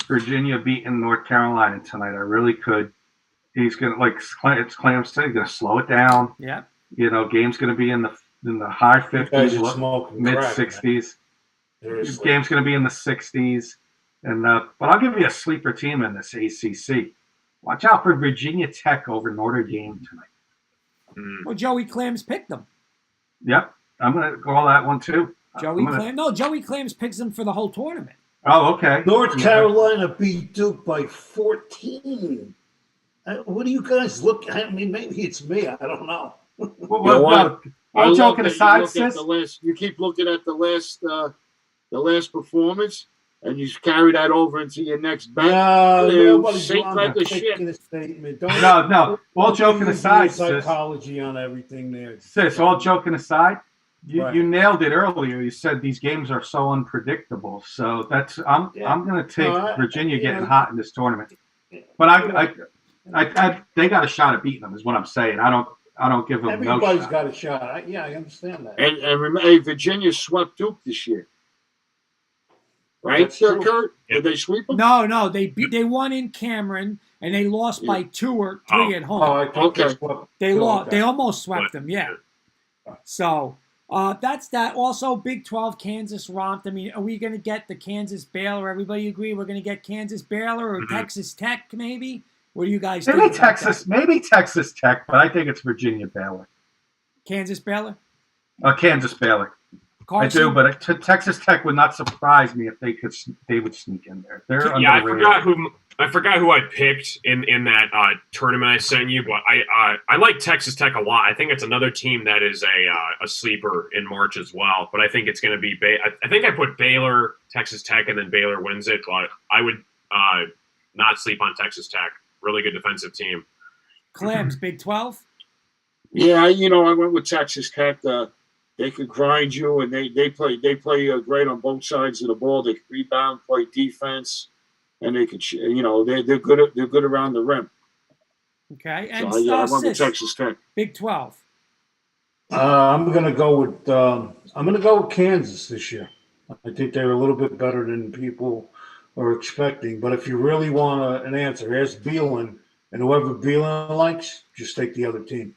Virginia beating North Carolina tonight. I really could. He's gonna, like it's Clam said, he's gonna slow it down. Yeah. Game's gonna be in the high 50s, mid 60s. Game's gonna be in the 60s, and but I'll give you a sleeper team in this ACC. Watch out for Virginia Tech over Notre Dame tonight. Well, Joey Clams picked them. Yep, I'm gonna call that one too. Joey Clams picks them for the whole tournament. Oh, okay. North Carolina beat Duke by 14. What do you guys look at? I mean, maybe it's me. I don't know. all love joking that aside, you look at sis. you keep looking at the last performance, and you carry that over into your next bet. No, You nobody's sink I'm like not a ship. taking a statement. No. All Don't joking use aside, your sis. psychology on everything there. Sis, all joking aside, Right. you nailed it earlier. You said these games are so unpredictable. So I'm going to take Virginia getting hot in this tournament. But they got a shot at beating them, is what I'm saying. I don't give them Everybody's no shot. got a shot. I understand that. And remember, hey, Virginia swept Duke this year, right? That's true. Kurt? Did they sweep them? No, they won in Cameron and they lost by 2 or 3 at home. I think Okay. They lost. Okay. They almost swept them. Yeah. So that's that. Also, Big 12 Kansas romped. I mean, are we going to get the Kansas Baylor? Everybody agree we're going to get Kansas Baylor or Texas Tech maybe? What do you guys think? Maybe Texas Tech, but I think it's Virginia Baylor. Kansas Baylor? Kansas Baylor. Carson? I do, but Texas Tech would not surprise me if they would sneak in there. They're I forgot who I picked in that tournament I sent you, but I like Texas Tech a lot. I think it's another team that is a sleeper in March as well. But I think it's going to be I think I put Baylor, Texas Tech, and then Baylor wins it. But I would not sleep on Texas Tech. Really good defensive team. Clams, Big 12? Yeah, I went with Texas Tech. They could grind you, and they play great on both sides of the ball. They can rebound, play defense, and they could they're good around the rim. Okay, and I went with Texas Tech. Big 12. I'm gonna go with Kansas this year. I think they're a little bit better than people are expecting. But if you really want an answer, ask Beelan, and whoever Beelan likes, just take the other team.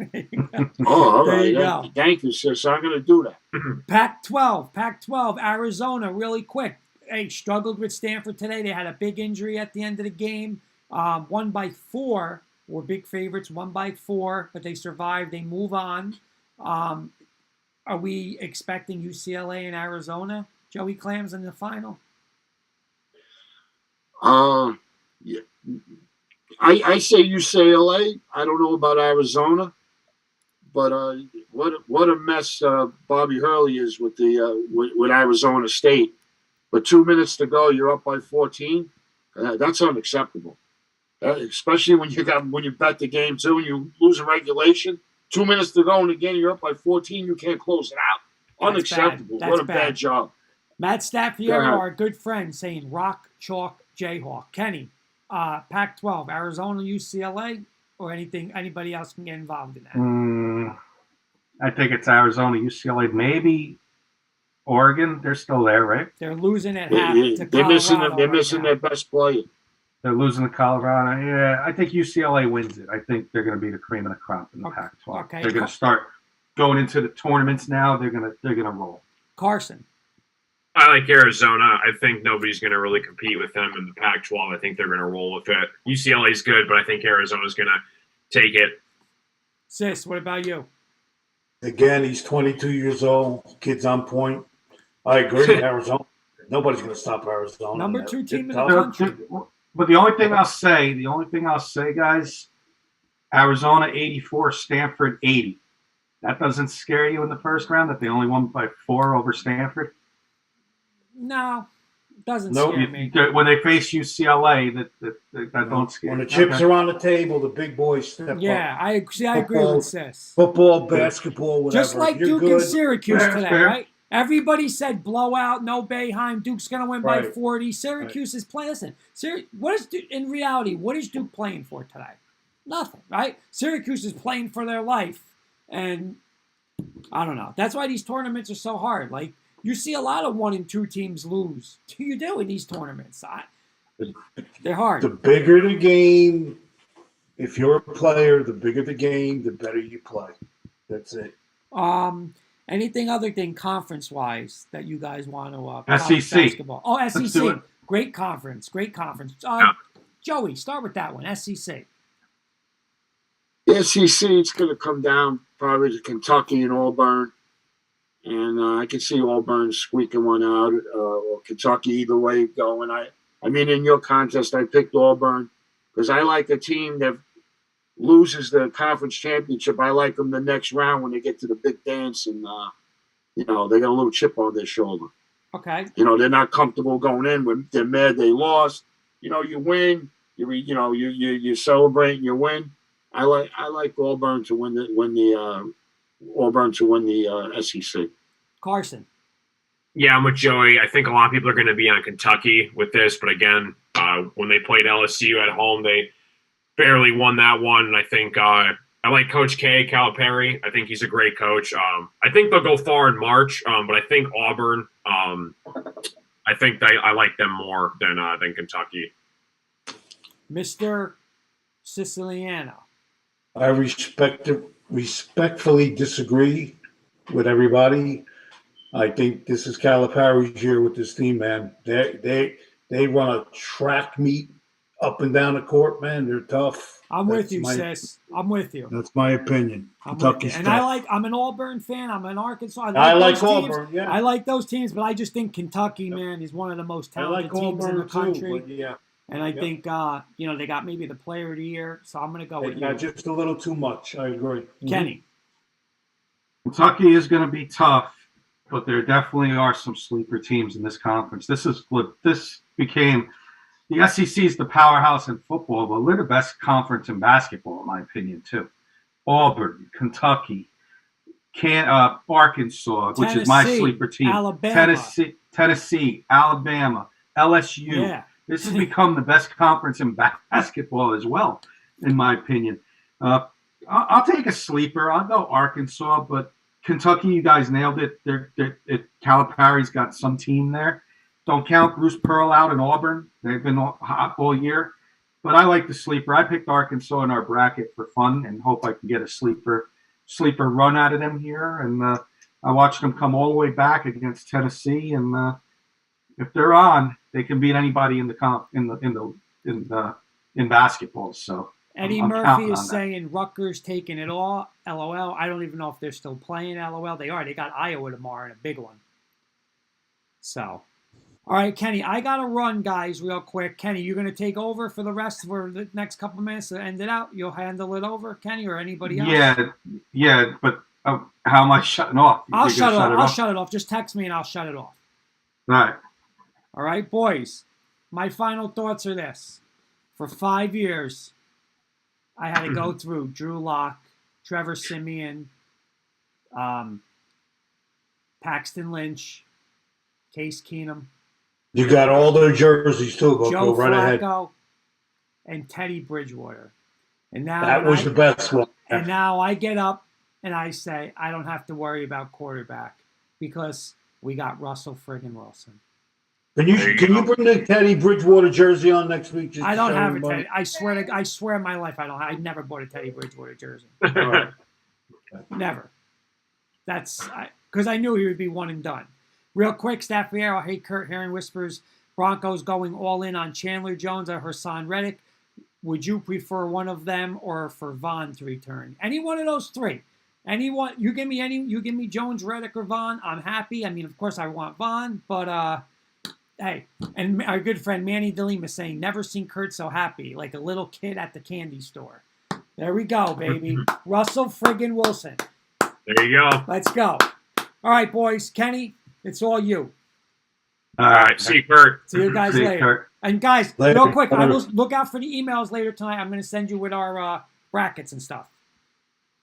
All right. There you go. Thank you, sis. I'm going to do that. Pac-12, Arizona, really quick. Hey, struggled with Stanford today. They had a big injury at the end of the game. Won by 4. Were big favorites, won by 4, but they survived. They move on. Are we expecting UCLA and Arizona, Joey Clams, in the final? Yeah. I say UCLA. I don't know about Arizona, but what a mess Bobby Hurley is with with Arizona State. But 2 minutes to go, you're up by 14. That's unacceptable. Especially when you bet the game too, and you lose a regulation. 2 minutes to go, and again you're up by 14. You can't close it out. Unacceptable. What a bad job. Matt Staffiero, our good friend, saying rock, chalk, Jayhawk. Kenny, Pac-12, Arizona, UCLA, or anybody else can get involved in that? I think it's Arizona, UCLA, maybe Oregon. They're still there, right? They're losing at half to Colorado. They're missing their best player. They're losing to Colorado. Yeah, I think UCLA wins it. I think they're going to be the cream of the crop in the Pac-12. Okay. They're going to start going into the tournaments now. They're going to roll. Carson. I like Arizona. I think nobody's going to really compete with them in the Pac-12. I think they're going to roll with it. UCLA is good, but I think Arizona's going to take it. Sis, what about you? Again, he's 22 years old. Kid's on point. I agree. Arizona. Nobody's going to stop Arizona. Number 2 team in the country. But the only thing I'll say, guys, Arizona 84, Stanford 80. That doesn't scare you in the first round that they only won by 4 over Stanford? No, it doesn't scare me. When they face UCLA, that don't scare. When the chips are on the table, the big boys step up. Yeah, I agree with Sis. Football, basketball, whatever. Just like Duke and Syracuse today, right? Everybody said blowout, no Boeheim. Duke's going to win by 40. Syracuse is playing. Listen, in reality, what is Duke playing for today? Nothing, right? Syracuse is playing for their life. And I don't know. That's why these tournaments are so hard. Like, you see a lot of 1 and 2 teams lose. You do in these tournaments. They're hard. The bigger the game, if you're a player, the bigger the game, the better you play. That's it. Anything other than conference-wise that you guys want to SEC. Basketball? Oh, SEC. Great conference. Joey, start with that one. SEC. The SEC, it's going to come down probably to Kentucky and Auburn. And I can see Auburn squeaking one out, or Kentucky, either way going. I mean, in your contest, I picked Auburn because I like a team that loses the conference championship, I like them the next round when they get to the big dance and they got a little chip on their shoulder. Okay. They're not comfortable going in when they're mad they lost. You win. You celebrate and you win. I like Auburn to win the SEC. Carson. Yeah, I'm with Joey. I think a lot of people are going to be on Kentucky with this, but again, when they played LSU at home, they barely won that one. And I think I like Coach K, Calipari. I think he's a great coach. I think they'll go far in March, but I think Auburn. I think I like them more than Kentucky. Mr. Siciliano. I respectfully disagree with everybody. I think this is Calipari's year with this team, man. They run a track meet up and down the court, man. They're tough. I'm with you, sis. I'm with you. That's my opinion. Kentucky's and tough. I'm an Auburn fan. I'm an Arkansas. I like Auburn. Yeah, I like those teams, but I just think Kentucky, man, is one of the most talented teams in the country. Too, yeah. And I think they got maybe the player of the year, so I'm going to go with you. Just a little too much. I agree. Kenny. Kentucky is going to be tough, but there definitely are some sleeper teams in this conference. This became the SEC is the powerhouse in football, but we're the best conference in basketball, in my opinion, too. Auburn, Kentucky, Arkansas, which is my sleeper team. Alabama. Tennessee, Alabama, LSU. Yeah. This has become the best conference in basketball as well, in my opinion. I'll take a sleeper. I'll go Arkansas, but Kentucky, you guys nailed it. Calipari's got some team there. Don't count Bruce Pearl out in Auburn. They've been hot all year. But I like the sleeper. I picked Arkansas in our bracket for fun and hope I can get a sleeper run out of them here. And I watched them come all the way back against Tennessee. And if they're on, they can beat anybody in basketball. So Eddie Murphy is saying Rutgers taking it all. LOL. I don't even know if they're still playing. LOL. They are. They got Iowa tomorrow in a big one. So, all right, Kenny. I got to run, guys, real quick. Kenny, you're going to take over for the next couple of minutes to end it out. You'll handle it over, Kenny, or anybody else? Yeah. But how am I shutting off? I'll shut it off. Just text me and I'll shut it off. All right, boys. My final thoughts are this. For 5 years, I had to go through Drew Lock, Trevor Siemian, Paxton Lynch, Case Keenum. You got all their jerseys too. Go right Flacco, ahead. And Teddy Bridgewater. And now that was the best one. And now I get up and I say I don't have to worry about quarterback because we got Russell friggin' Wilson. Can you bring the Teddy Bridgewater jersey on next week? I don't have a Teddy. I swear in my life I don't. I never bought a Teddy Bridgewater jersey. Right. Never. That's because I knew he would be one and done. Real quick, Staffiero. Hey, Kurt Heron whispers Broncos going all in on Chandler Jones or Hassan Reddick. Would you prefer one of them or for Vaughn to return? Any one of those three. Anyone? You give me Jones, Reddick, or Vaughn. I'm happy. I mean, of course I want Vaughn, but hey, and our good friend Manny DeLima saying, never seen Kurt so happy, like a little kid at the candy store. There we go, baby. Russell friggin' Wilson. There you go. Let's go. All right, boys. Kenny, it's all you. All right. See you, Kurt. See you guys later. Kurt. And guys, Later. real quick, I will look out for the emails later tonight. I'm going to send you with our brackets and stuff.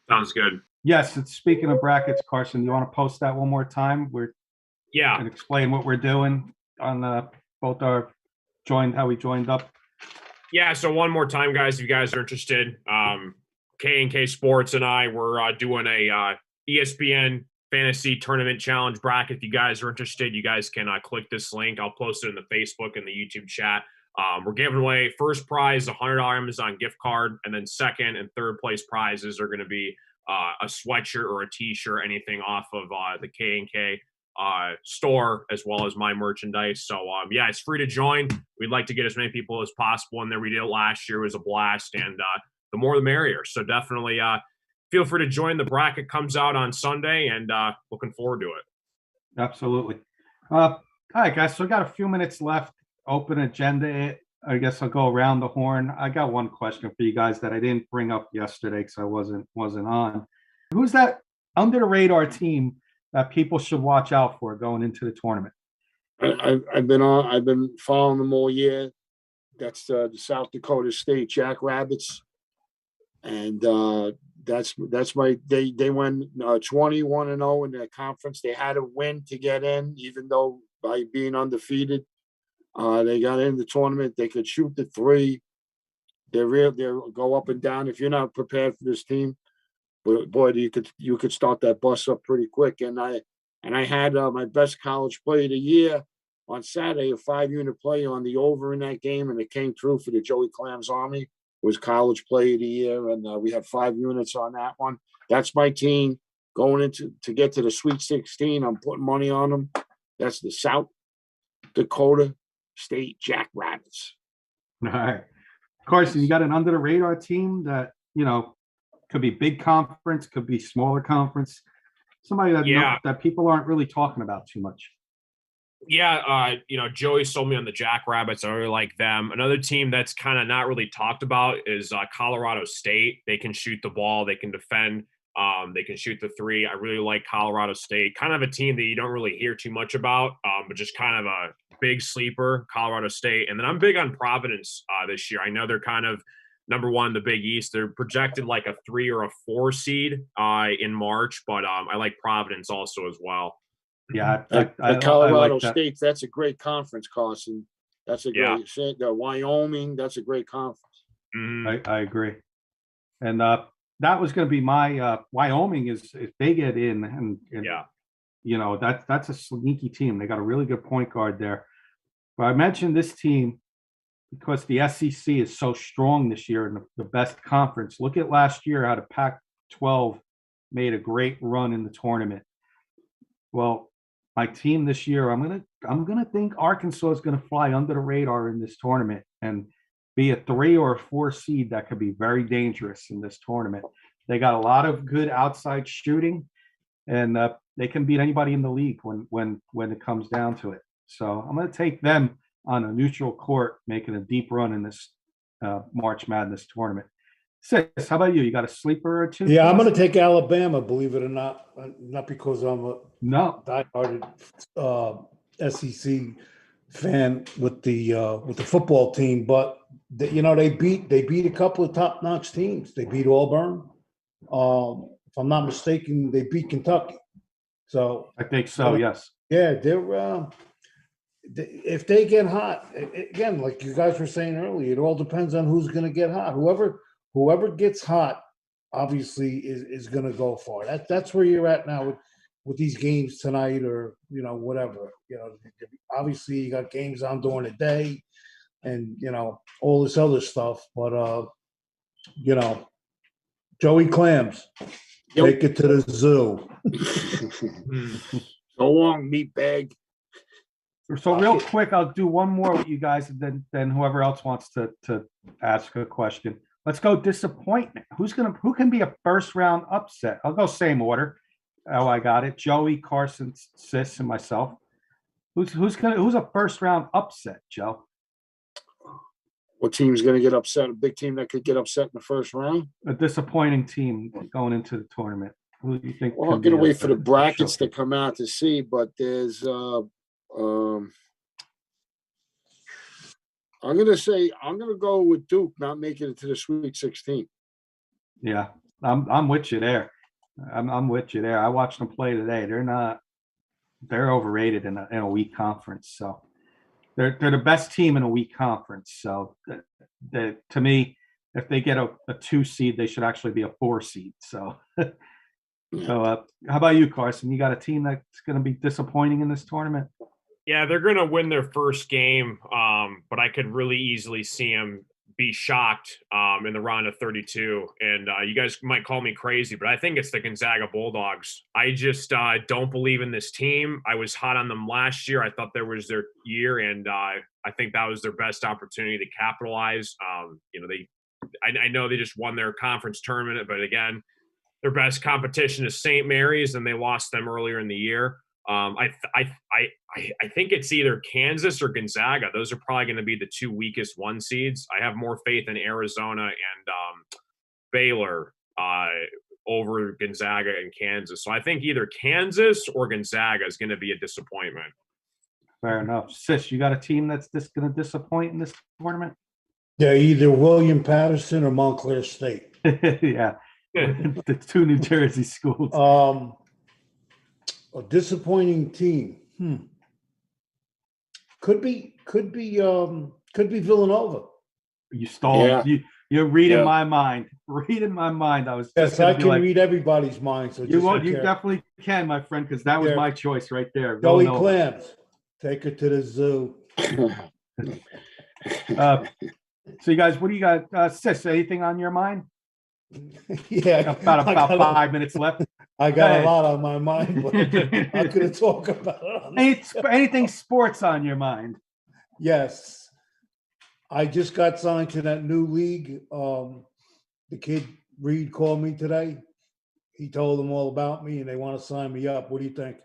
Sounds good. Yes, speaking of brackets, Carson, you want to post that one more time? And explain what we're doing on both how we joined up. Yeah, so one more time, guys, if you guys are interested, K&K Sports and I, we're doing a ESPN Fantasy Tournament Challenge bracket. If you guys are interested, you guys can click this link. I'll post it in the Facebook and the YouTube chat. We're giving away first prize, $100 Amazon gift card, and then second and third place prizes are going to be a sweatshirt or a T-shirt, anything off of the K&K store, as well as my merchandise. So yeah, it's free to join. We'd like to get as many people as possible in there. We did it last year. It was a blast, and the more the merrier. So definitely feel free to join. The bracket comes out on Sunday, and looking forward to it. Absolutely. All right, guys, so we got a few minutes left. Open agenda. I guess I'll go around the horn. I got one question for you guys that I didn't bring up yesterday because I wasn't on. Who's that under the radar team that people should watch out for going into the tournament? I've been following them all year. That's the South Dakota State Jackrabbits, and that's my they went 21-0 in their conference. They had to win to get in, even though by being undefeated, they got in the tournament. They could shoot the three. They'll go up and down. If you're not prepared for this team, but boy, you could start that bus up pretty quick. And I had my best college player of the year on Saturday, a 5-unit play on the over in that game, and it came through for the Joey Clams Army. It was college player of the year, and we had 5 units on that one. That's my team going to get to the Sweet 16. I'm putting money on them. That's the South Dakota State Jackrabbits. All right. Carson, you got an under the radar team that, could be big conference, could be smaller conference. Somebody that people aren't really talking about too much. Yeah, Joey sold me on the Jackrabbits. I really like them. Another team that's kind of not really talked about is Colorado State. They can shoot the ball. They can defend. They can shoot the three. I really like Colorado State. Kind of a team that you don't really hear too much about, but just kind of a big sleeper, Colorado State. And then I'm big on Providence this year. I know they're kind of number one in the Big East. They're projected like a 3 or a 4 seed in March, but I like Providence also as well. Yeah, Colorado like State. That's a great conference, Carson. That's a great. The Wyoming. That's a great conference. Mm-hmm. I agree, and that was going to be my Wyoming is if they get in, and that's a sneaky team. They got a really good point guard there. But I mentioned this team because the SEC is so strong this year in the best conference. Look at last year how the Pac-12 made a great run in the tournament. Well, my team this year, I'm gonna think Arkansas is gonna fly under the radar in this tournament and be a 3 or a 4 seed that could be very dangerous in this tournament. They got a lot of good outside shooting, and they can beat anybody in the league when it comes down to it. So I'm gonna take them on a neutral court, making a deep run in this March Madness tournament. Sis, how about you? You got a sleeper or two? Yeah, I'm going to take Alabama, believe it or not. Not because I'm a diehard SEC fan with the football team, but they beat a couple of top-notch teams. They beat Auburn. If I'm not mistaken, they beat Kentucky. So I think so. Yes. Yeah, they're. If they get hot again, like you guys were saying earlier, it all depends on who's going to get hot. Whoever gets hot, obviously, is going to go far. That's where you're at now with these games tonight, or whatever. Obviously, you got games on during the day, and all this other stuff. But Joey Clams, take it to the zoo. So long, meatbag. So real quick, I'll do one more with you guys, and then whoever else wants to ask a question. Let's go disappointment. Who can be a first round upset? I'll go same order. Oh, I got it. Joey, Carson, Sis, and myself. Who's a first round upset, Joe? What team's going to get upset? A big team that could get upset in the first round? A disappointing team going into the tournament. Who do you think? Well, I'm going to wait for the brackets to come out to see, but there's I'm going to go with Duke not making it to the Sweet 16. Yeah, I'm with you there. I'm with you there. I watched them play today. They're overrated in a weak conference. So they're the best team in a weak conference. So to me, if they get a 2 seed, they should actually be a 4 seed. So, how about you, Carson? You got a team that's going to be disappointing in this tournament? Yeah, they're going to win their first game, but I could really easily see them be shocked in the round of 32. And you guys might call me crazy, but I think it's the Gonzaga Bulldogs. I just don't believe in this team. I was hot on them last year. I thought there was their year, and I think that was their best opportunity to capitalize. I know they just won their conference tournament, but again, their best competition is St. Mary's, and they lost them earlier in the year. I think it's either Kansas or Gonzaga. Those are probably going to be the two weakest one seeds. I have more faith in Arizona and Baylor over Gonzaga and Kansas. So I think either Kansas or Gonzaga is going to be a disappointment. Fair enough. Sis, you got a team that's just going to disappoint in this tournament? Yeah, either William Patterson or Montclair State. Yeah. The two New Jersey schools. A disappointing team. Could be Villanova. You stole. Yeah. You're reading my mind. Reading my mind. I was. Yes, I can read everybody's mind. So you definitely can, my friend, because that was my choice right there. Joey Clams, take her to the zoo. So you guys, what do you got? Sis, anything on your mind? Yeah, about 5 minutes left. I got a lot on my mind, but I'm not going to talk about it. Anything sports on your mind? Yes. I just got signed to that new league. The kid Reed called me today. He told them all about me, and they want to sign me up. What do you think?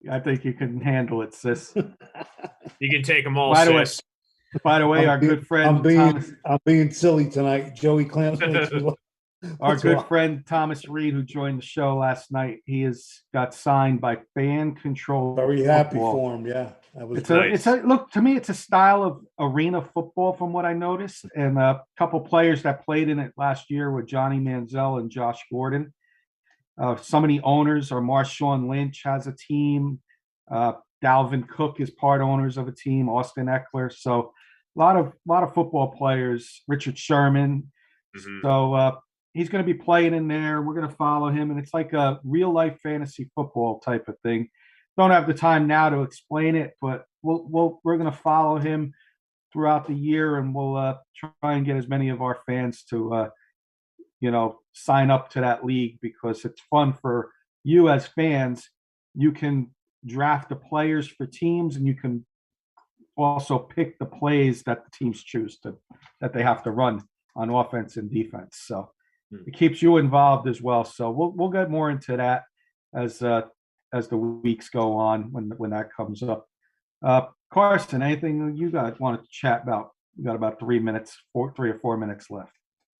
I think you can handle it, sis. You can take them all, sis. By the way, our good friend I'm being silly tonight. Joey Clams makes me laugh. Our good friend Thomas Reed, who joined the show last night, he has got signed by Fan Control. Very happy for him. Yeah, that was look to me. It's a style of arena football, from what I noticed, and a couple players that played in it last year were Johnny Manziel and Josh Gordon. Some of the owners are Marshawn Lynch has a team. Dalvin Cook is part owners of a team. Austin Eckler. So a lot of football players. Richard Sherman. Mm-hmm. So he's going to be playing in there. We're going to follow him, and it's like a real life fantasy football type of thing. Don't have the time now to explain it, but we're going to follow him throughout the year, and we'll try and get as many of our fans to sign up to that league, because it's fun for you as fans. You can draft the players for teams, and you can also pick the plays that the teams choose that they have to run on offense and defense. So it keeps you involved as well. So we'll get more into that as the weeks go on when that comes up. Carson, anything you guys want to chat about? We got about 3 or 4 minutes left.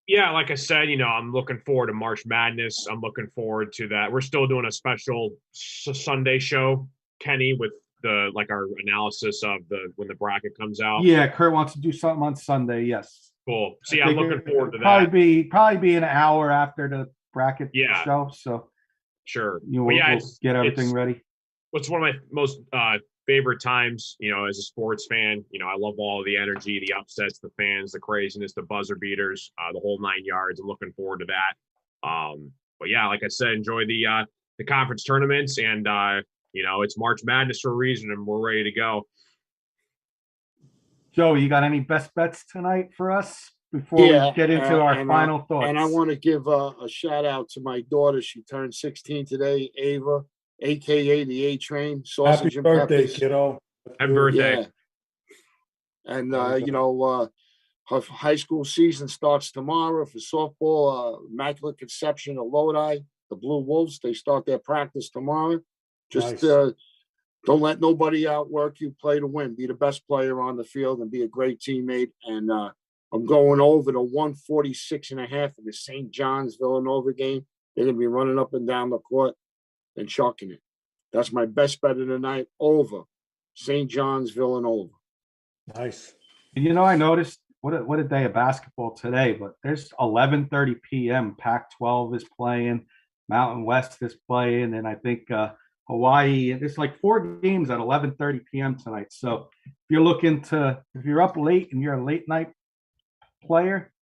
Yeah, like I said, I'm looking forward to March Madness. I'm looking forward to that. We're still doing a special Sunday show, Kenny, with our analysis of when the bracket comes out. Yeah, Kurt wants to do something on Sunday. Yes. Cool. See, I'm looking forward to that. Probably be an hour after the bracket show. So sure. We'll get everything ready. It's one of my most favorite times, as a sports fan. I love all of the energy, the upsets, the fans, the craziness, the buzzer beaters, the whole 9 yards. I'm looking forward to that. But yeah, like I said, enjoy the conference tournaments, and it's March Madness for a reason, and we're ready to go. Joe, you got any best bets tonight for us before we get into our final thoughts? And I want to give a shout out to my daughter. She turned 16 today, Ava, a.k.a. the A-Train. Sausage Happy birthday, peppers. Kiddo. Happy birthday. Yeah. And, her high school season starts tomorrow for softball. Immaculate Conception of Lodi, the Blue Wolves. They start their practice tomorrow. Just don't let nobody outwork you. Play to win. Be the best player on the field and be a great teammate. And I'm going over to 146.5 in the St. John's Villanova game. They're going to be running up and down the court and chucking it. That's my best bet of the night, over St. John's Villanova. Nice. I noticed what a day of basketball today, but there's 11:30 p.m. Pac-12 is playing, Mountain West is playing, and I think Hawaii. There's like 4 games at 11:30 p.m. tonight. So if you're up late and you're a late night player,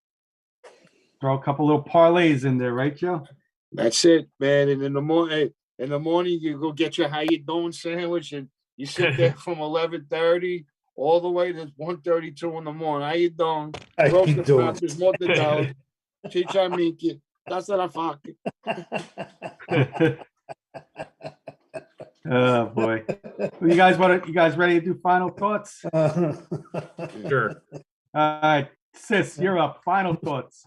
throw a couple little parlays in there, right, Joe? That's it, man. And in the morning, you go get your how you doing sandwich, and you sit there from 11:30 all the way to 1:32 in the morning. How you doing? Chicha That's what I fuck. Oh boy. You guys ready to do final thoughts? Sure. All right, Sis, you're up. Final thoughts.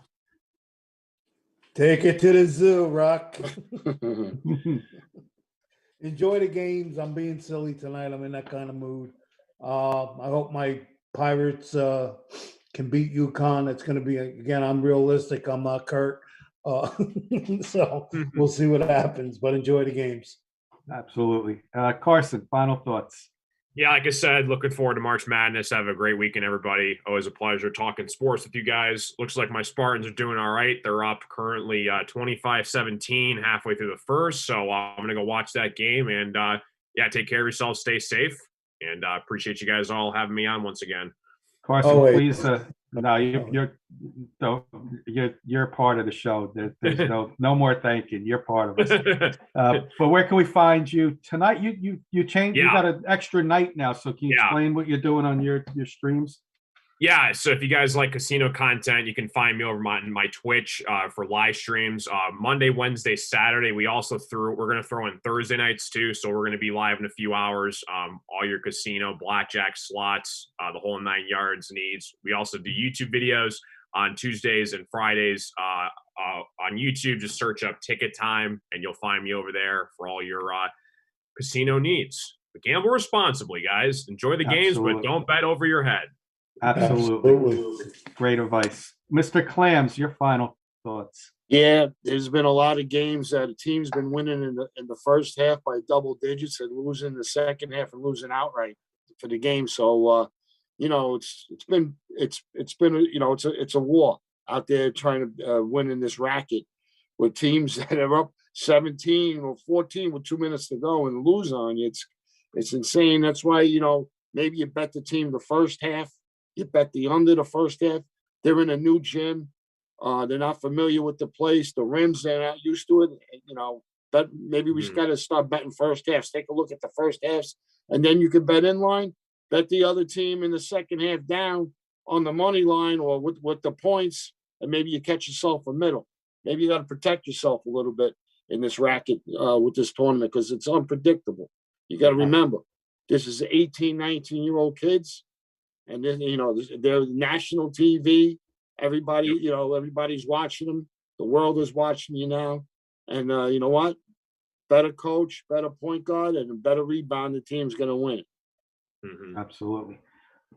Take it to the zoo, Rock. enjoy the games. I'm being silly tonight. I'm in that kind of mood. I hope my Pirates can beat UConn. It's going to be, again, I'm realistic. I'm not Kurt. So we'll see what happens, but enjoy the games. Absolutely. Carson, final thoughts. Yeah, like I said, looking forward to March Madness. Have a great weekend, everybody. Always a pleasure talking sports with you guys. Looks like my Spartans are doing all right. They're up currently 25-17 halfway through the first. So I'm going to go watch that game. And, yeah, take care of yourselves. Stay safe. And appreciate you guys all having me on once again. Carson, please. No, you're part of the show. There's no more thanking. You're part of us. But where can we find you tonight? You changed. Yeah. You got an extra night now. So can you explain what you're doing on your streams? Yeah, so if you guys like casino content, you can find me over my Twitch for live streams. Monday, Wednesday, Saturday. We're going to throw in Thursday nights too. So we're going to be live in a few hours. All your casino, blackjack, slots, the whole 9 yards needs. We also do YouTube videos on Tuesdays and Fridays. On YouTube, just search up Ticket Time and you'll find me over there for all your casino needs. But gamble responsibly, guys. Enjoy the games, but don't bet over your head. Absolutely. Great advice. Mr. Clams, your final thoughts. Yeah, there's been a lot of games that a team's been winning in the first half by double digits and losing the second half and losing outright for the game. So it's been a war out there trying to win in this racket with teams that are up 17 or 14 with 2 minutes to go and lose on you. It's insane. That's why, maybe you bet the team the first half. You bet the under the first half. They're in a new gym. They're not familiar with the place. The rims, they're not used to it. But maybe we just got to start betting first halves. Take a look at the first halves, and then you can bet in line. Bet the other team in the second half down on the money line or with the points, and maybe you catch yourself a middle. Maybe you got to protect yourself a little bit in this racket with this tournament because it's unpredictable. You got to remember, this is 18, 19-year-old kids. And then, they're national TV. Everybody, everybody's watching them. The world is watching you now. And you know what? Better coach, better point guard, and a better rebound, the team's going to win. Mm-hmm. Absolutely.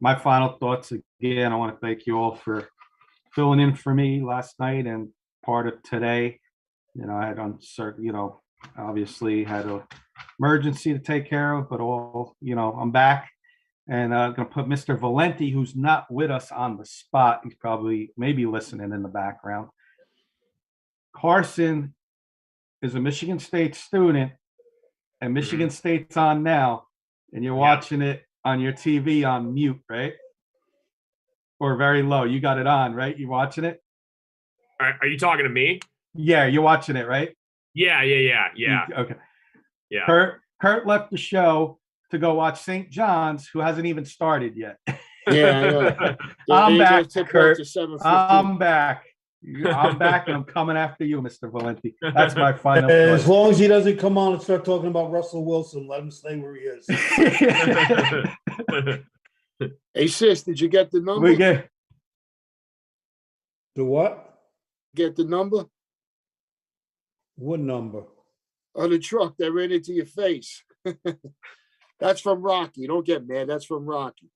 My final thoughts, again, I want to thank you all for filling in for me last night and part of today. I had obviously had an emergency to take care of, but I'm back. And I'm going to put Mr. Valenti, who's not with us on the spot. He's maybe listening in the background. Carson is a Michigan State student, and Michigan State's on now, and you're watching it on your TV on mute, right? Or very low. You got it on, right? You watching it? Are you talking to me? Yeah, you're watching it, right? Yeah. Okay. Yeah. Kurt left the show to go watch St. John's, who hasn't even started yet. Yeah. I'm back, Kurt. I'm back. I'm back, and I'm coming after you, Mr. Valenti. That's my final. As long as he doesn't come on and start talking about Russell Wilson, let him stay where he is. Hey, sis, did you get the number? The what? Get the number? What number? On the truck that ran into your face. That's from Rocky. Don't get mad. That's from Rocky.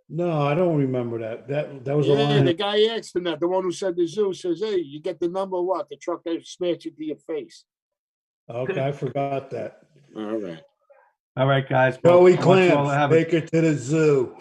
No, I don't remember that. That was a line. The guy asked him that. The one who said the zoo says, "Hey, you get the number? What? The truck that smashed into your face." Okay, I forgot that. All right, guys. Joey Clams, take her to the zoo.